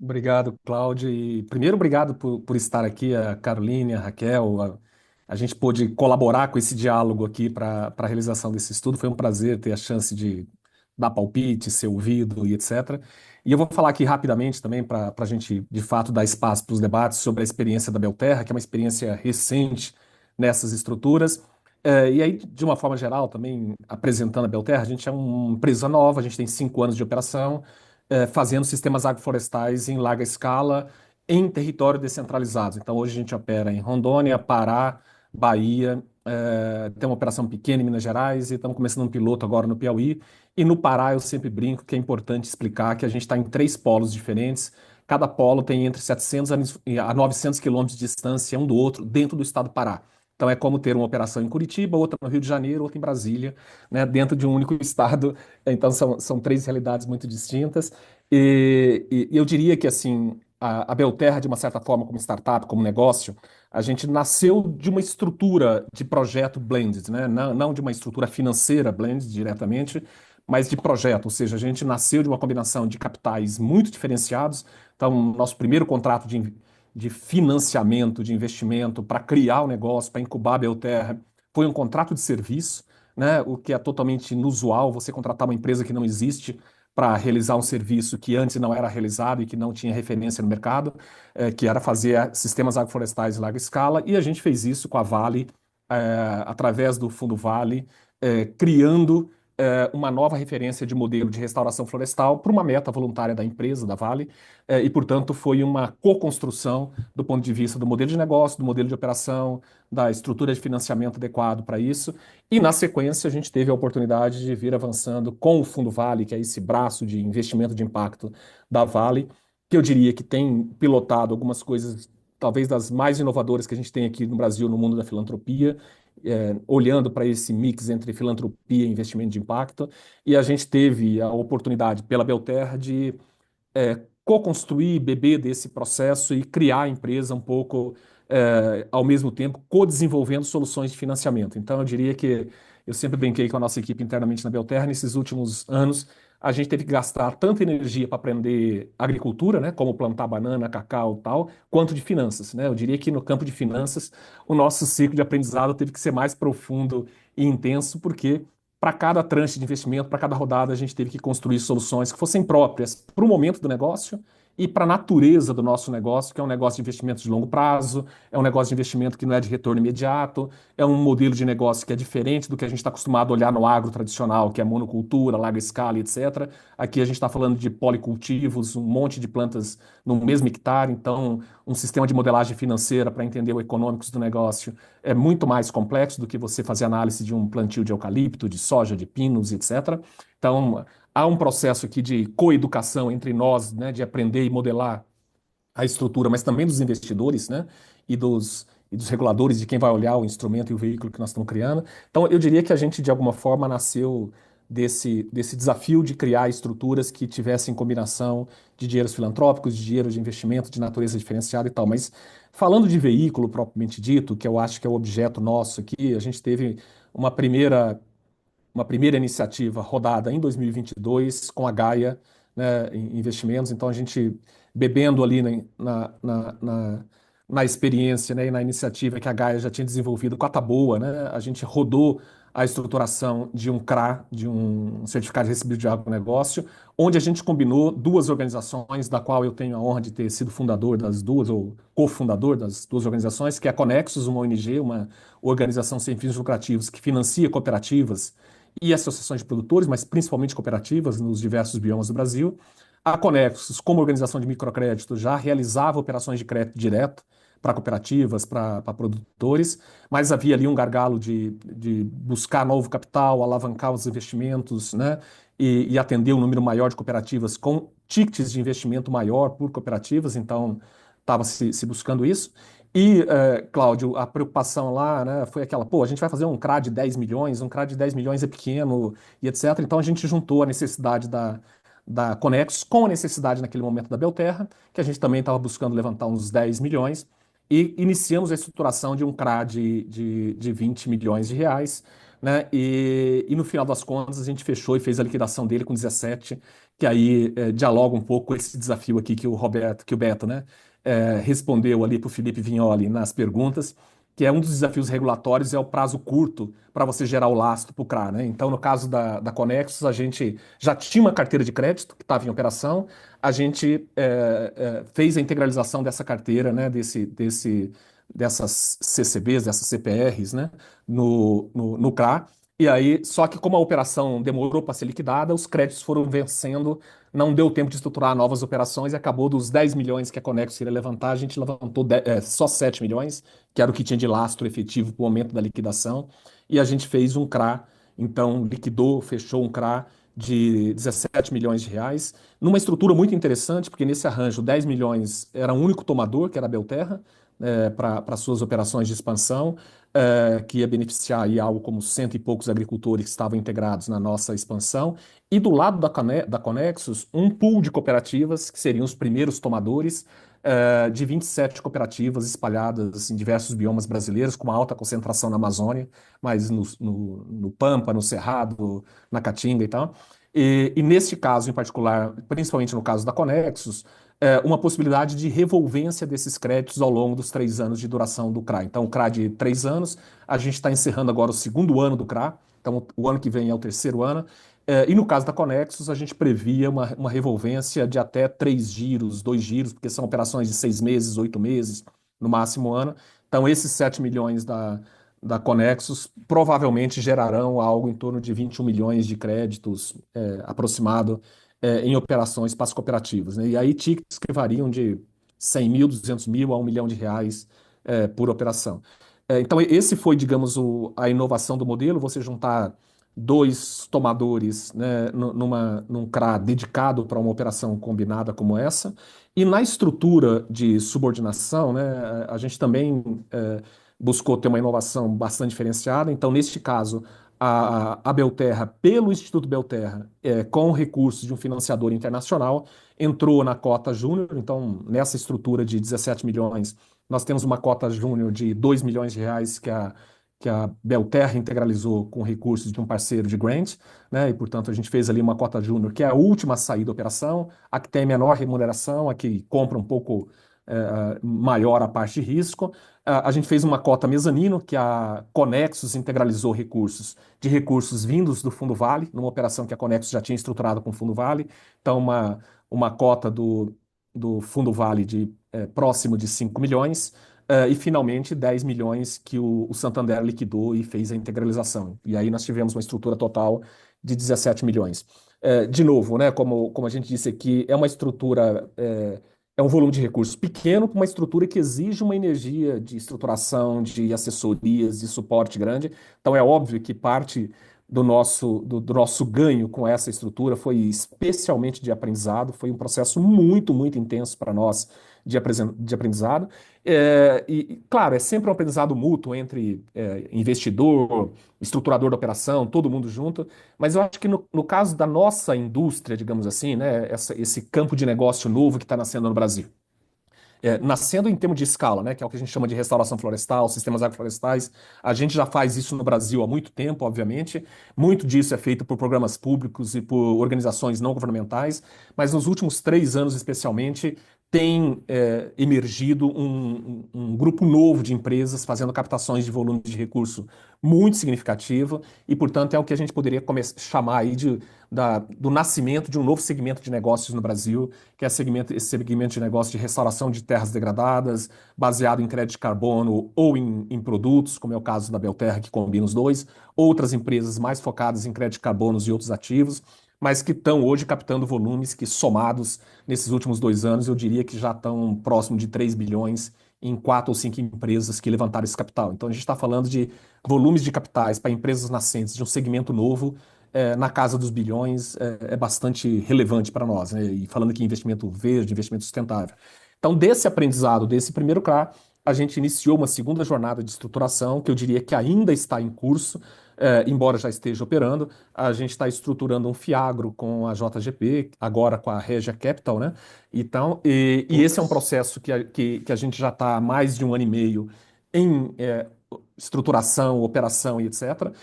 Obrigado, Cláudio. E primeiro, obrigado por estar aqui, a Caroline, a Raquel. A gente pôde colaborar com esse diálogo aqui para a realização desse estudo. Foi um prazer ter a chance de dar palpite, ser ouvido e etc. E eu vou falar aqui rapidamente também para a gente, de fato, dar espaço para os debates sobre a experiência da Belterra, que é uma experiência recente nessas estruturas. E aí, de uma forma geral, também apresentando a Belterra, a gente é uma empresa nova, a gente tem 5 anos de operação, fazendo sistemas agroflorestais em larga escala em território descentralizado. Então, hoje a gente opera em Rondônia, Pará, Bahia, tem uma operação pequena em Minas Gerais e estamos começando um piloto agora no Piauí. E no Pará eu sempre brinco que é importante explicar que a gente está em 3 polos diferentes. Cada polo tem entre 700 a 900 quilômetros de distância um do outro dentro do estado do Pará. Então é como ter uma operação em Curitiba, outra no Rio de Janeiro, outra em Brasília, né, dentro de um único estado. Então são 3 realidades muito distintas. E eu diria que assim a Belterra, de uma certa forma, como startup, como negócio, a gente nasceu de uma estrutura de projeto blended, né? Não de uma estrutura financeira blended diretamente, mas de projeto. Ou seja, a gente nasceu de uma combinação de capitais muito diferenciados. Então, nosso primeiro contrato de financiamento, de investimento para criar o negócio, para incubar a Belterra, foi um contrato de serviço, né? O que é totalmente inusual, você contratar uma empresa que não existe para realizar um serviço que antes não era realizado e que não tinha referência no mercado, que era fazer sistemas agroflorestais em larga escala, e a gente fez isso com a Vale, através do Fundo Vale, criando uma nova referência de modelo de restauração florestal para uma meta voluntária da empresa, da Vale, e, portanto, foi uma co-construção do ponto de vista do modelo de negócio, do modelo de operação, da estrutura de financiamento adequado para isso. E, na sequência, a gente teve a oportunidade de vir avançando com o Fundo Vale, que é esse braço de investimento de impacto da Vale, que eu diria que tem pilotado algumas coisas, talvez das mais inovadoras que a gente tem aqui no Brasil, no mundo da filantropia, olhando para esse mix entre filantropia e investimento de impacto, e a gente teve a oportunidade pela Belterra de co-construir, beber desse processo e criar a empresa um pouco, ao mesmo tempo, co-desenvolvendo soluções de financiamento. Então, eu diria que eu sempre brinquei com a nossa equipe internamente na Belterra, nesses últimos anos, a gente teve que gastar tanta energia para aprender agricultura, né, como plantar banana, cacau e tal, quanto de finanças, né? Eu diria que no campo de finanças, o nosso ciclo de aprendizado teve que ser mais profundo e intenso, porque para cada tranche de investimento, para cada rodada, a gente teve que construir soluções que fossem próprias para o momento do negócio e para a natureza do nosso negócio, que é um negócio de investimento de longo prazo, é um negócio de investimento que não é de retorno imediato, é um modelo de negócio que é diferente do que a gente está acostumado a olhar no agro tradicional, que é monocultura, larga escala, etc. Aqui a gente está falando de policultivos, um monte de plantas no mesmo hectare, então um sistema de modelagem financeira para entender o econômicos do negócio é muito mais complexo do que você fazer análise de um plantio de eucalipto, de soja, de pinos, etc. Então, há um processo aqui de coeducação entre nós, né, de aprender e modelar a estrutura, mas também dos investidores, né, e dos reguladores, de quem vai olhar o instrumento e o veículo que nós estamos criando. Então, eu diria que a gente, de alguma forma, nasceu desse desafio de criar estruturas que tivessem combinação de dinheiros filantrópicos, de dinheiro de investimento, de natureza diferenciada e tal. Mas falando de veículo propriamente dito, que eu acho que é o objeto nosso aqui, a gente teve uma primeira uma primeira iniciativa rodada em 2022 com a Gaia, né, em investimentos. Então, a gente bebendo ali na experiência, né, e na iniciativa que a Gaia já tinha desenvolvido com a Taboa, né, a gente rodou a estruturação de um CRA, de um Certificado de Recebível de Agronegócio, onde a gente combinou duas organizações, da qual eu tenho a honra de ter sido fundador das duas, ou cofundador das duas organizações, que é a Conexus, uma ONG, uma organização sem fins lucrativos que financia cooperativas e associações de produtores, mas principalmente cooperativas nos diversos biomas do Brasil. A Conexus, como organização de microcrédito, já realizava operações de crédito direto para cooperativas, para produtores, mas havia ali um gargalo de buscar novo capital, alavancar os investimentos, né, e atender um número maior de cooperativas com tickets de investimento maior por cooperativas, então estava se buscando isso. E, Cláudio, a preocupação lá, né, foi aquela, pô, a gente vai fazer um CRA de 10 milhões, um CRA de 10 milhões é pequeno e etc. Então a gente juntou a necessidade da Conexus com a necessidade naquele momento da Belterra, que a gente também estava buscando levantar uns 10 milhões, e iniciamos a estruturação de um CRA de 20 milhões de reais, né, e no final das contas a gente fechou e fez a liquidação dele com 17, que aí dialoga um pouco com esse desafio aqui que o Beto, né, respondeu ali para o Felipe Vignoli nas perguntas, que é um dos desafios regulatórios, é o prazo curto para você gerar o lastro para o CRA, né? Então, no caso da Conexus, a gente já tinha uma carteira de crédito que estava em operação, a gente fez a integralização dessa carteira, né, dessas CCBs, dessas CPRs, né, no CRA, e aí, só que como a operação demorou para ser liquidada, os créditos foram vencendo, não deu tempo de estruturar novas operações e acabou dos 10 milhões que a Conexus iria levantar, a gente levantou só 7 milhões, que era o que tinha de lastro efetivo para o momento da liquidação, e a gente fez um CRA, então liquidou, fechou um CRA de 17 milhões de reais, numa estrutura muito interessante, porque nesse arranjo 10 milhões era um único tomador, que era a Belterra, para suas operações de expansão, que ia beneficiar aí algo como cento e poucos agricultores que estavam integrados na nossa expansão, e do lado da Conexus, um pool de cooperativas, que seriam os primeiros tomadores, de 27 cooperativas espalhadas em diversos biomas brasileiros, com uma alta concentração na Amazônia, mas no Pampa, no Cerrado, na Caatinga e tal. E neste caso em particular, principalmente no caso da Conexus, uma possibilidade de revolvência desses créditos ao longo dos 3 anos de duração do CRA. Então, o CRA de 3 anos, a gente está encerrando agora o segundo ano do CRA, então o ano que vem é o terceiro ano. E no caso da Conexus, a gente previa uma revolvência de até 3 giros, 2 giros, porque são operações de 6 meses, 8 meses, no máximo ano. Então, esses 7 milhões da Conexus provavelmente gerarão algo em torno de 21 milhões de créditos aproximado em operações para as cooperativas, né? E aí tickets que variam de 100 mil, 200 mil a 1 milhão de reais por operação. Então, esse foi, digamos, a inovação do modelo, você juntar dois tomadores, né, num CRA dedicado para uma operação combinada como essa. E na estrutura de subordinação, né, a gente também buscou ter uma inovação bastante diferenciada. Então, neste caso, a Belterra, pelo Instituto Belterra, com recursos de um financiador internacional, entrou na cota júnior. Então, nessa estrutura de 17 milhões, nós temos uma cota júnior de 2 milhões de reais que a Belterra integralizou com recursos de um parceiro de grant, né? E, portanto, a gente fez ali uma cota júnior, que é a última a sair da operação, a que tem menor remuneração, a que compra um pouco maior a parte de risco. A gente fez uma cota mezanino, que a Conexus integralizou recursos vindos do Fundo Vale, numa operação que a Conexus já tinha estruturado com o Fundo Vale. Então, uma cota do Fundo Vale de próximo de 5 milhões. E, finalmente, 10 milhões que o Santander liquidou e fez a integralização. E aí nós tivemos uma estrutura total de 17 milhões. De novo, né, como a gente disse aqui, é uma estrutura, é um volume de recursos pequeno para uma estrutura que exige uma energia de estruturação, de assessorias, de suporte grande. Então, é óbvio que parte do nosso ganho com essa estrutura foi especialmente de aprendizado, foi um processo muito, muito intenso para nós de aprendizado. Claro, é sempre um aprendizado mútuo entre investidor, estruturador da operação, todo mundo junto, mas eu acho que no caso da nossa indústria, digamos assim, né, esse campo de negócio novo que está nascendo no Brasil, nascendo em termos de escala, né, que é o que a gente chama de restauração florestal, sistemas agroflorestais. A gente já faz isso no Brasil há muito tempo, obviamente. Muito disso é feito por programas públicos e por organizações não governamentais, mas nos últimos 3 anos, especialmente, tem emergido um grupo novo de empresas fazendo captações de volume de recurso muito significativo e, portanto, é o que a gente poderia chamar aí do nascimento de um novo segmento de negócios no Brasil, que é esse segmento de negócio de restauração de terras degradadas, baseado em crédito de carbono ou em produtos, como é o caso da Belterra, que combina os dois, outras empresas mais focadas em crédito de carbonos e outros ativos, mas que estão hoje captando volumes que, somados nesses últimos 2 anos, eu diria que já estão próximo de 3 bilhões em 4 ou 5 empresas que levantaram esse capital. Então, a gente está falando de volumes de capitais para empresas nascentes de um segmento novo, na casa dos bilhões, é bastante relevante para nós, né? E falando aqui em investimento verde, investimento sustentável. Então, desse aprendizado, desse primeiro CRA, a gente iniciou uma segunda jornada de estruturação, que eu diria que ainda está em curso, embora já esteja operando. A gente está estruturando um FIAGRO com a JGP, agora com a Regia Capital, né? Então, e esse é um processo que a gente já está há mais de 1 ano e meio em estruturação, operação e etc.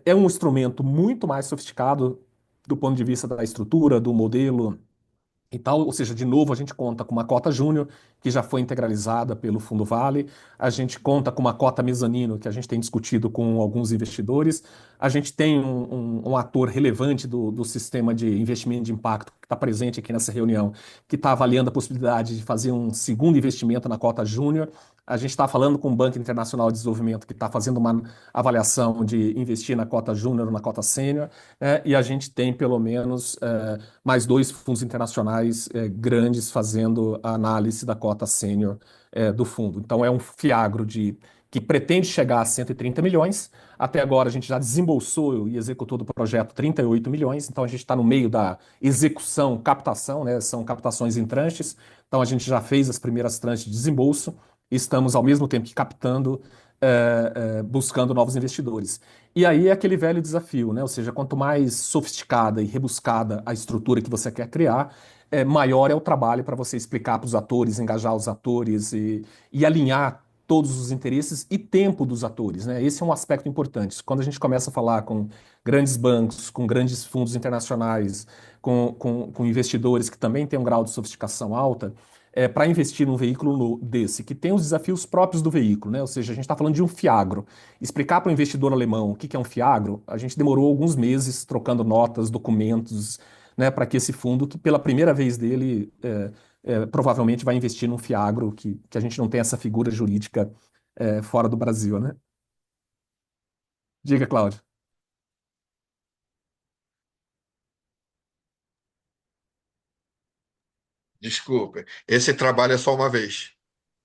É um instrumento muito mais sofisticado do ponto de vista da estrutura, do modelo e tal. Ou seja, de novo, a gente conta com uma cota júnior, que já foi integralizada pelo Fundo Vale, a gente conta com uma cota mezanino, que a gente tem discutido com alguns investidores, a gente tem um ator relevante do sistema de investimento de impacto, que está presente aqui nessa reunião, que está avaliando a possibilidade de fazer um segundo investimento na cota júnior. A gente está falando com o Banco Internacional de Desenvolvimento, que está fazendo uma avaliação de investir na cota júnior ou na cota sênior, né? E a gente tem, pelo menos, mais 2 fundos internacionais grandes fazendo a análise da cota sênior do fundo. Então, é um fiagro que pretende chegar a 130 milhões. Até agora, a gente já desembolsou e executou do projeto 38 milhões. Então, a gente está no meio da execução, captação, né? São captações em tranches. Então, a gente já fez as primeiras tranches de desembolso. Estamos, ao mesmo tempo que captando, buscando novos investidores. E aí é aquele velho desafio, né? Ou seja, quanto mais sofisticada e rebuscada a estrutura que você quer criar, maior é o trabalho para você explicar para os atores, engajar os atores e alinhar todos os interesses e tempo dos atores, né? Esse é um aspecto importante. Quando a gente começa a falar com grandes bancos, com grandes fundos internacionais, com investidores que também têm um grau de sofisticação alta, para investir num veículo desse, que tem os desafios próprios do veículo, né? Ou seja, a gente está falando de um fiagro. Explicar para o investidor alemão o que é um fiagro, a gente demorou alguns meses trocando notas, documentos, né, para que esse fundo, que pela primeira vez dele, provavelmente vai investir num fiagro, que a gente não tem essa figura jurídica fora do Brasil, né? Diga, Cláudio. Desculpa. Esse trabalho é só uma vez.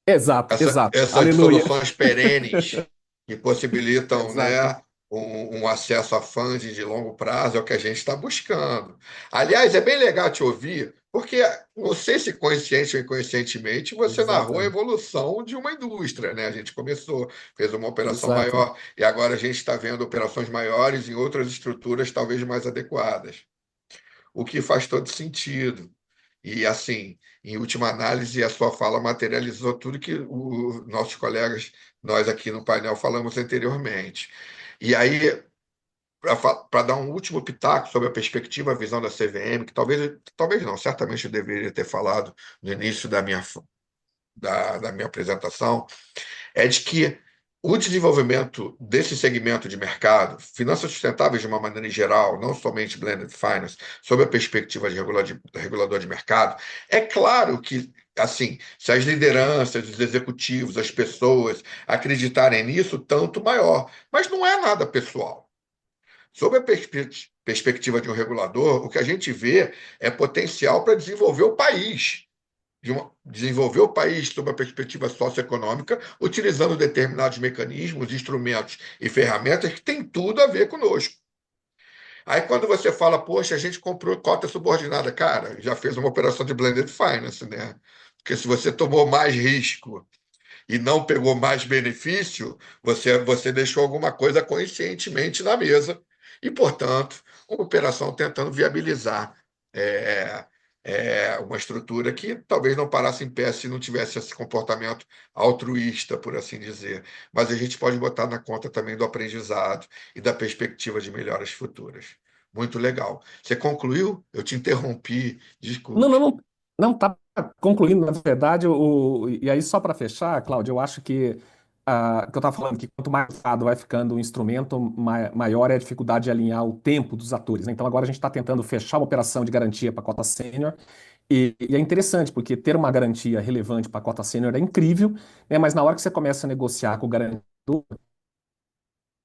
Exato, exato. Essas Aleluia. soluções perenes que possibilitam, Exato. né, um acesso a funding de longo prazo é o que a gente está buscando. Aliás, é bem legal te ouvir, porque não sei se consciente ou inconscientemente você narrou a Exatamente. evolução de uma indústria, né? A gente começou, fez uma operação Exato. maior, e agora a gente está vendo operações maiores em outras estruturas talvez mais adequadas, o que faz todo sentido. E assim, em última análise, a sua fala materializou tudo que os nossos colegas, nós aqui no painel, falamos anteriormente. E aí, para dar um último pitaco sobre a perspectiva, a visão da CVM, que talvez não, certamente eu deveria ter falado no início da minha apresentação, é de que o desenvolvimento desse segmento de mercado, finanças sustentáveis de uma maneira geral, não somente blended finance, sob a perspectiva de regulador de mercado, é claro que, assim, se as lideranças, os executivos, as pessoas acreditarem nisso, tanto maior. Mas não é nada pessoal. Sob a perspectiva de um regulador, o que a gente vê é potencial para desenvolver o país desenvolver o país sob a perspectiva socioeconômica, utilizando determinados mecanismos, instrumentos e ferramentas que têm tudo a ver conosco. Aí, quando você fala, poxa, a gente comprou cota subordinada, cara, já fez uma operação de blended finance, né? Porque se você tomou mais risco e não pegou mais benefício, você deixou alguma coisa conscientemente na mesa e, portanto, uma operação tentando viabilizar é, uma estrutura que talvez não parasse em pé se não tivesse esse comportamento altruísta, por assim dizer. Mas a gente pode botar na conta também do aprendizado e da perspectiva de melhoras futuras. Muito legal. Você concluiu? Eu te interrompi, Não, não, desculpe. não, não tá concluindo, na verdade, e aí só para fechar, Cláudio, eu acho que eu estava falando que quanto mais usado vai ficando o instrumento, maior é a dificuldade de alinhar o tempo dos atores, né? Então agora a gente está tentando fechar uma operação de garantia para a cota sênior, e é interessante, porque ter uma garantia relevante para a cota sênior é incrível, né? Mas na hora que você começa a negociar com o garantidor,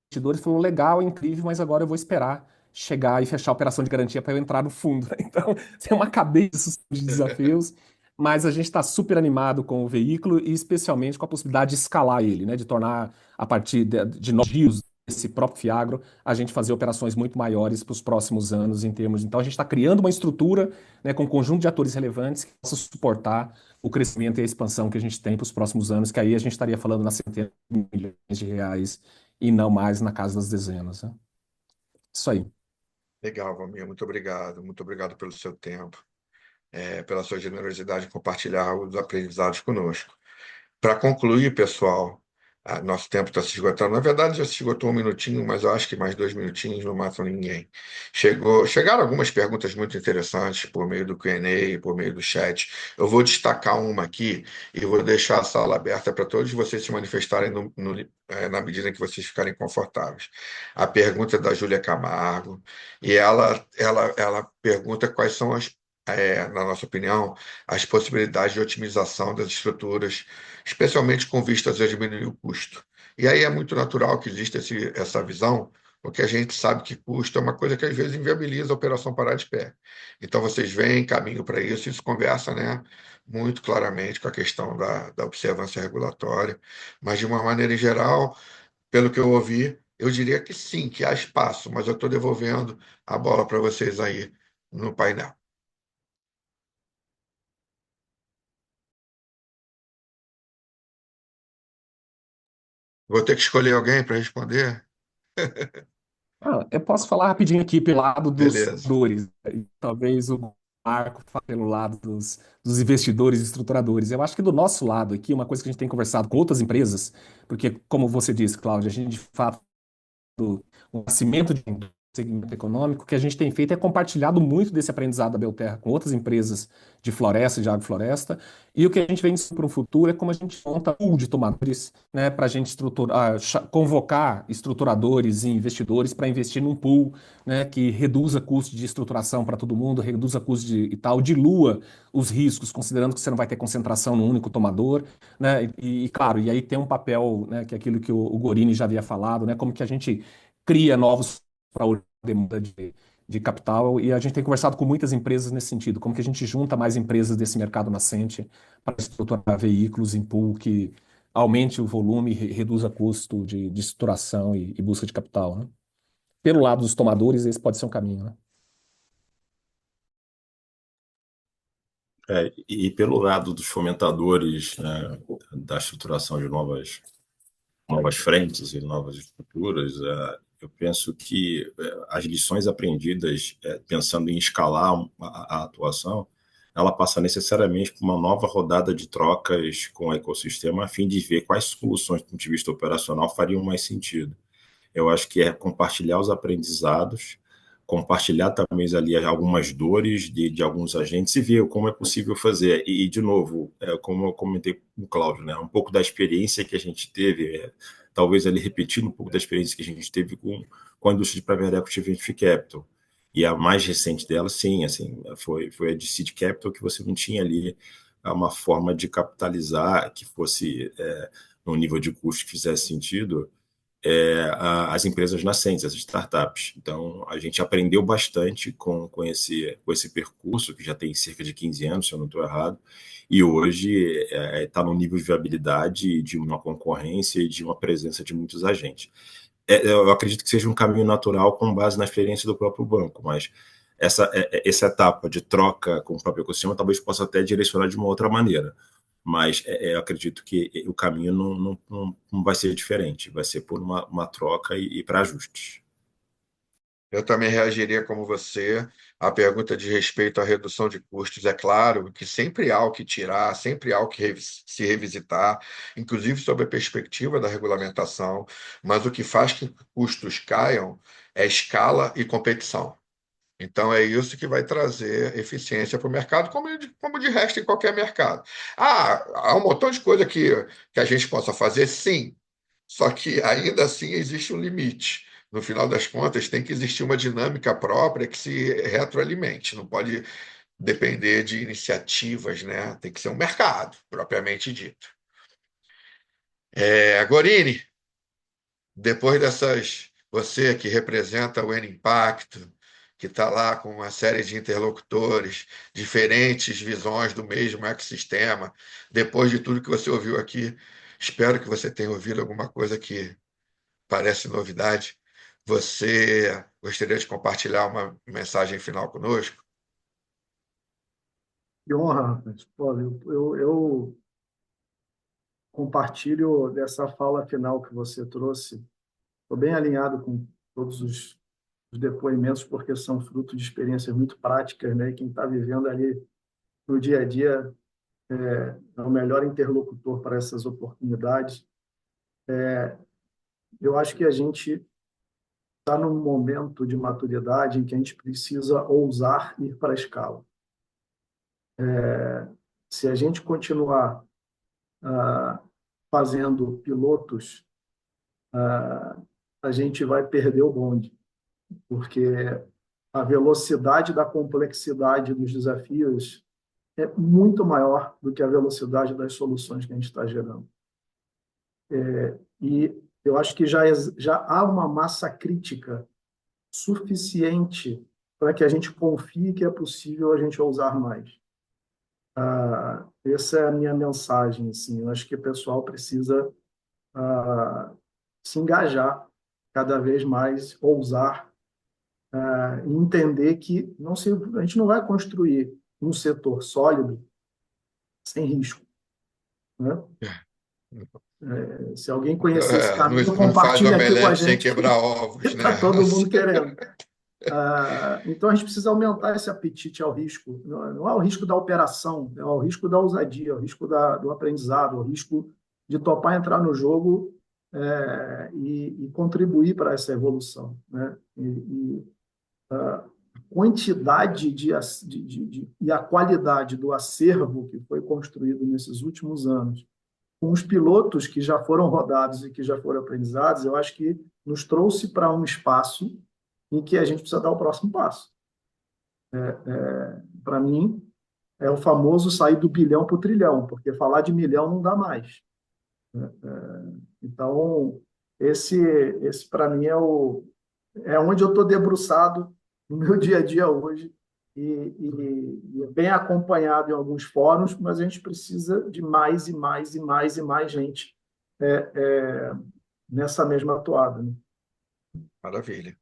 investidores falou, legal, é incrível, mas agora eu vou esperar chegar e fechar a operação de garantia para eu entrar no fundo. Então, tem uma cadeia de desafios, mas a gente está super animado com o veículo e especialmente com a possibilidade de escalar ele, né? De tornar, a partir de novos deals desse próprio Fiagro, a gente fazer operações muito maiores para os próximos anos em termos. Então, a gente está criando uma estrutura, né, com um conjunto de atores relevantes que possa suportar o crescimento e a expansão que a gente tem para os próximos anos, que aí a gente estaria falando nas centenas de milhões de reais e não mais na casa das dezenas, né? Isso aí. Legal, Valmir, muito obrigado. Muito obrigado pelo seu tempo, pela sua generosidade em compartilhar os aprendizados conosco. Para concluir, pessoal, nosso tempo está se esgotando. Na verdade, já se esgotou um minutinho, mas eu acho que mais 2 minutinhos não matam ninguém. Chegaram algumas perguntas muito interessantes por meio do Q&A, por meio do chat. Eu vou destacar uma aqui e vou deixar a sala aberta para todos vocês se manifestarem na medida em que vocês ficarem confortáveis. A pergunta é da Júlia Camargo, e ela pergunta quais são na nossa opinião, as possibilidades de otimização das estruturas, especialmente com vistas a diminuir o custo. E aí é muito natural que exista essa visão, porque a gente sabe que custo é uma coisa que às vezes inviabiliza a operação parar de pé. Então vocês veem caminho para isso, e isso conversa, né, muito claramente com a questão da observância regulatória, mas de uma maneira em geral, pelo que eu ouvi, eu diria que sim, que há espaço, mas eu estou devolvendo a bola para vocês aí no painel. Vou ter que escolher alguém para responder? Eu posso falar rapidinho aqui pelo lado dos Beleza. fundadores, e talvez o Marco fale pelo lado dos investidores e estruturadores. Eu acho que do nosso lado aqui, uma coisa que a gente tem conversado com outras empresas, porque, como você disse, Cláudia, a gente de fato o nascimento de um segmento econômico, o que a gente tem feito é compartilhado muito desse aprendizado da Belterra com outras empresas de floresta, de agrofloresta, e o que a gente vem para o futuro é como a gente monta um pool de tomadores, né, para a gente convocar estruturadores e investidores para investir num pool, né, que reduza custo de estruturação para todo mundo, reduza custo e tal, dilua os riscos, considerando que você não vai ter concentração no único tomador, né, claro, e aí tem um papel, né, que é aquilo que o Gorini já havia falado, né, como que a gente cria novos para a demanda de capital, e a gente tem conversado com muitas empresas nesse sentido, como que a gente junta mais empresas desse mercado nascente para estruturar veículos em pool que aumente o volume e reduza custo de estruturação e busca de capital, né? Pelo lado dos tomadores, esse pode ser um caminho, né? E pelo lado dos fomentadores, né, da estruturação de novas frentes e novas estruturas, eu penso que as lições aprendidas, pensando em escalar a atuação, ela passa necessariamente por uma nova rodada de trocas com o ecossistema, a fim de ver quais soluções, do ponto de vista operacional, fariam mais sentido. Eu acho que é compartilhar os aprendizados, compartilhar também ali algumas dores de alguns agentes e ver como é possível fazer. De novo, como eu comentei com o Cláudio, né, um pouco da experiência que a gente teve, talvez ali repetindo um pouco da experiência que a gente teve com a indústria de private equity venture capital. E a mais recente dela, sim, assim, foi a de seed capital, que você não tinha ali uma forma de capitalizar que fosse num nível de custo que fizesse sentido, as empresas nascentes, as startups. Então, a gente aprendeu bastante com esse percurso, que já tem cerca de 15 anos, se eu não estou errado, e hoje está no nível de viabilidade, de uma concorrência e de uma presença de muitos agentes. Eu acredito que seja um caminho natural com base na experiência do próprio banco, mas essa etapa de troca com o próprio ecossistema talvez possa até direcionar de uma outra maneira. Mas eu acredito que o caminho não vai ser diferente, vai ser por uma troca e para ajustes. Eu também reagiria como você. A pergunta de respeito à redução de custos, é claro que sempre há o que tirar, sempre há o que se revisitar, inclusive sob a perspectiva da regulamentação, mas o que faz que custos caiam é escala e competição. Então, é isso que vai trazer eficiência para o mercado, como de resto em qualquer mercado. Há um montão de coisa que a gente possa fazer, sim, só que ainda assim existe um limite. No final das contas, tem que existir uma dinâmica própria que se retroalimente, não pode depender de iniciativas, né? Tem que ser um mercado, propriamente dito. Gorini, depois dessas, você que representa o N Impacto, que está lá com uma série de interlocutores, diferentes visões do mesmo ecossistema, depois de tudo que você ouviu aqui, espero que você tenha ouvido alguma coisa que parece novidade. Você gostaria de compartilhar uma mensagem final conosco? Que honra, rapaz. Pô, eu compartilho dessa fala final que você trouxe. Estou bem alinhado com todos os depoimentos, porque são fruto de experiências muito práticas, né? E quem está vivendo ali no dia a dia é o melhor interlocutor para essas oportunidades. Eu acho que a gente está num momento de maturidade em que a gente precisa ousar ir para a escala. Se a gente continuar fazendo pilotos, a gente vai perder o bonde, porque a velocidade da complexidade dos desafios é muito maior do que a velocidade das soluções que a gente está gerando. E eu acho que já há uma massa crítica suficiente para que a gente confie que é possível a gente ousar mais. Essa é a minha mensagem. Assim. Eu acho que o pessoal precisa se engajar cada vez mais, ousar, e entender que a gente não vai construir um setor sólido sem risco. Né? Se alguém conhecer esse caminho, Não faz compartilha aqui com a omelete sem gente, quebrar ovos, né? está todo mundo querendo. Então, a gente precisa aumentar esse apetite ao risco. Não é o risco da operação, é o risco da ousadia, é o risco do aprendizado, é o risco de topar entrar no jogo e contribuir para essa evolução. Né? A quantidade e a qualidade do acervo que foi construído nesses últimos anos, com os pilotos que já foram rodados e que já foram aprendizados, eu acho que nos trouxe para um espaço em que a gente precisa dar o próximo passo. Para mim, é o famoso sair do bilhão para o trilhão, porque falar de milhão não dá mais. Então, esse para mim, é onde eu estou debruçado no meu dia a dia hoje, e bem acompanhado em alguns fóruns, mas a gente precisa de mais e mais e mais e mais gente nessa mesma toada, né? Maravilha.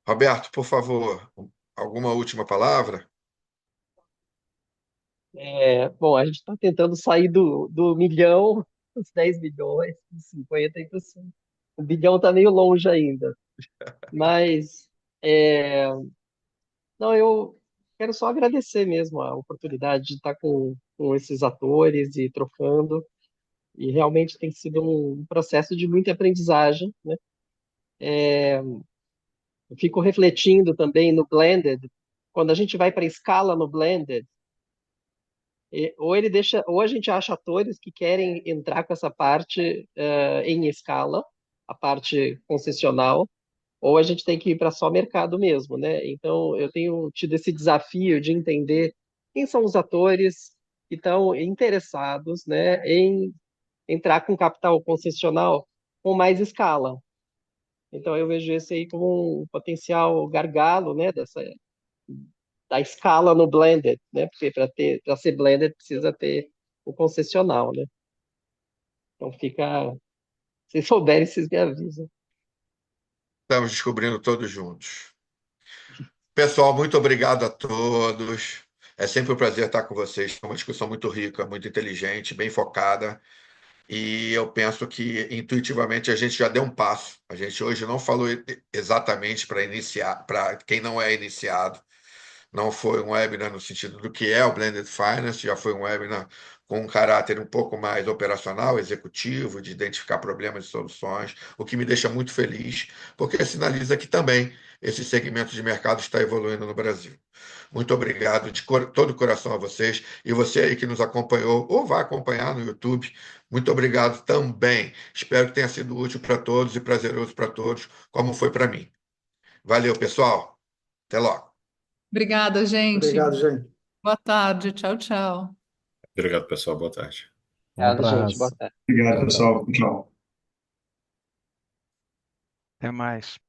Roberto, por favor, alguma última palavra? Bom, a gente está tentando sair do milhão, os 10 milhões, os 50 e os 100. O bilhão está meio longe ainda. Mas, é, não, eu quero só agradecer mesmo a oportunidade de estar com esses atores e trocando. E realmente tem sido um processo de muita aprendizagem, né? Eu fico refletindo também no Blended. Quando a gente vai para a escala no Blended, ou ele deixa, ou a gente acha atores que querem entrar com essa parte em escala, a parte concessional, ou a gente tem que ir para só mercado mesmo, né? Então eu tenho tido esse desafio de entender quem são os atores que estão interessados, né, em entrar com capital concessional com mais escala. Então eu vejo esse aí como um potencial gargalo, né, da escala no blended, né? Porque para ser blended precisa ter o concessional, né? Então fica, se souberem, vocês me avisam. Estamos descobrindo todos juntos. Pessoal, muito obrigado a todos. É sempre um prazer estar com vocês. É uma discussão muito rica, muito inteligente, bem focada. E eu penso que intuitivamente a gente já deu um passo. A gente hoje não falou exatamente para iniciar, para quem não é iniciado. Não foi um webinar no sentido do que é o Blended Finance, já foi um webinar com um caráter um pouco mais operacional, executivo, de identificar problemas e soluções, o que me deixa muito feliz, porque sinaliza que também esse segmento de mercado está evoluindo no Brasil. Muito obrigado de todo o coração a vocês e você aí que nos acompanhou ou vai acompanhar no YouTube. Muito obrigado também. Espero que tenha sido útil para todos e prazeroso para todos, como foi para mim. Valeu, pessoal. Até logo. Obrigada, gente. Obrigado, gente. Boa tarde. Tchau, tchau. Obrigado, pessoal. Boa tarde. Um Obrigado, gente. Boa abraço. tarde. Obrigado, Tchau, tchau. pessoal. Tchau. Até mais.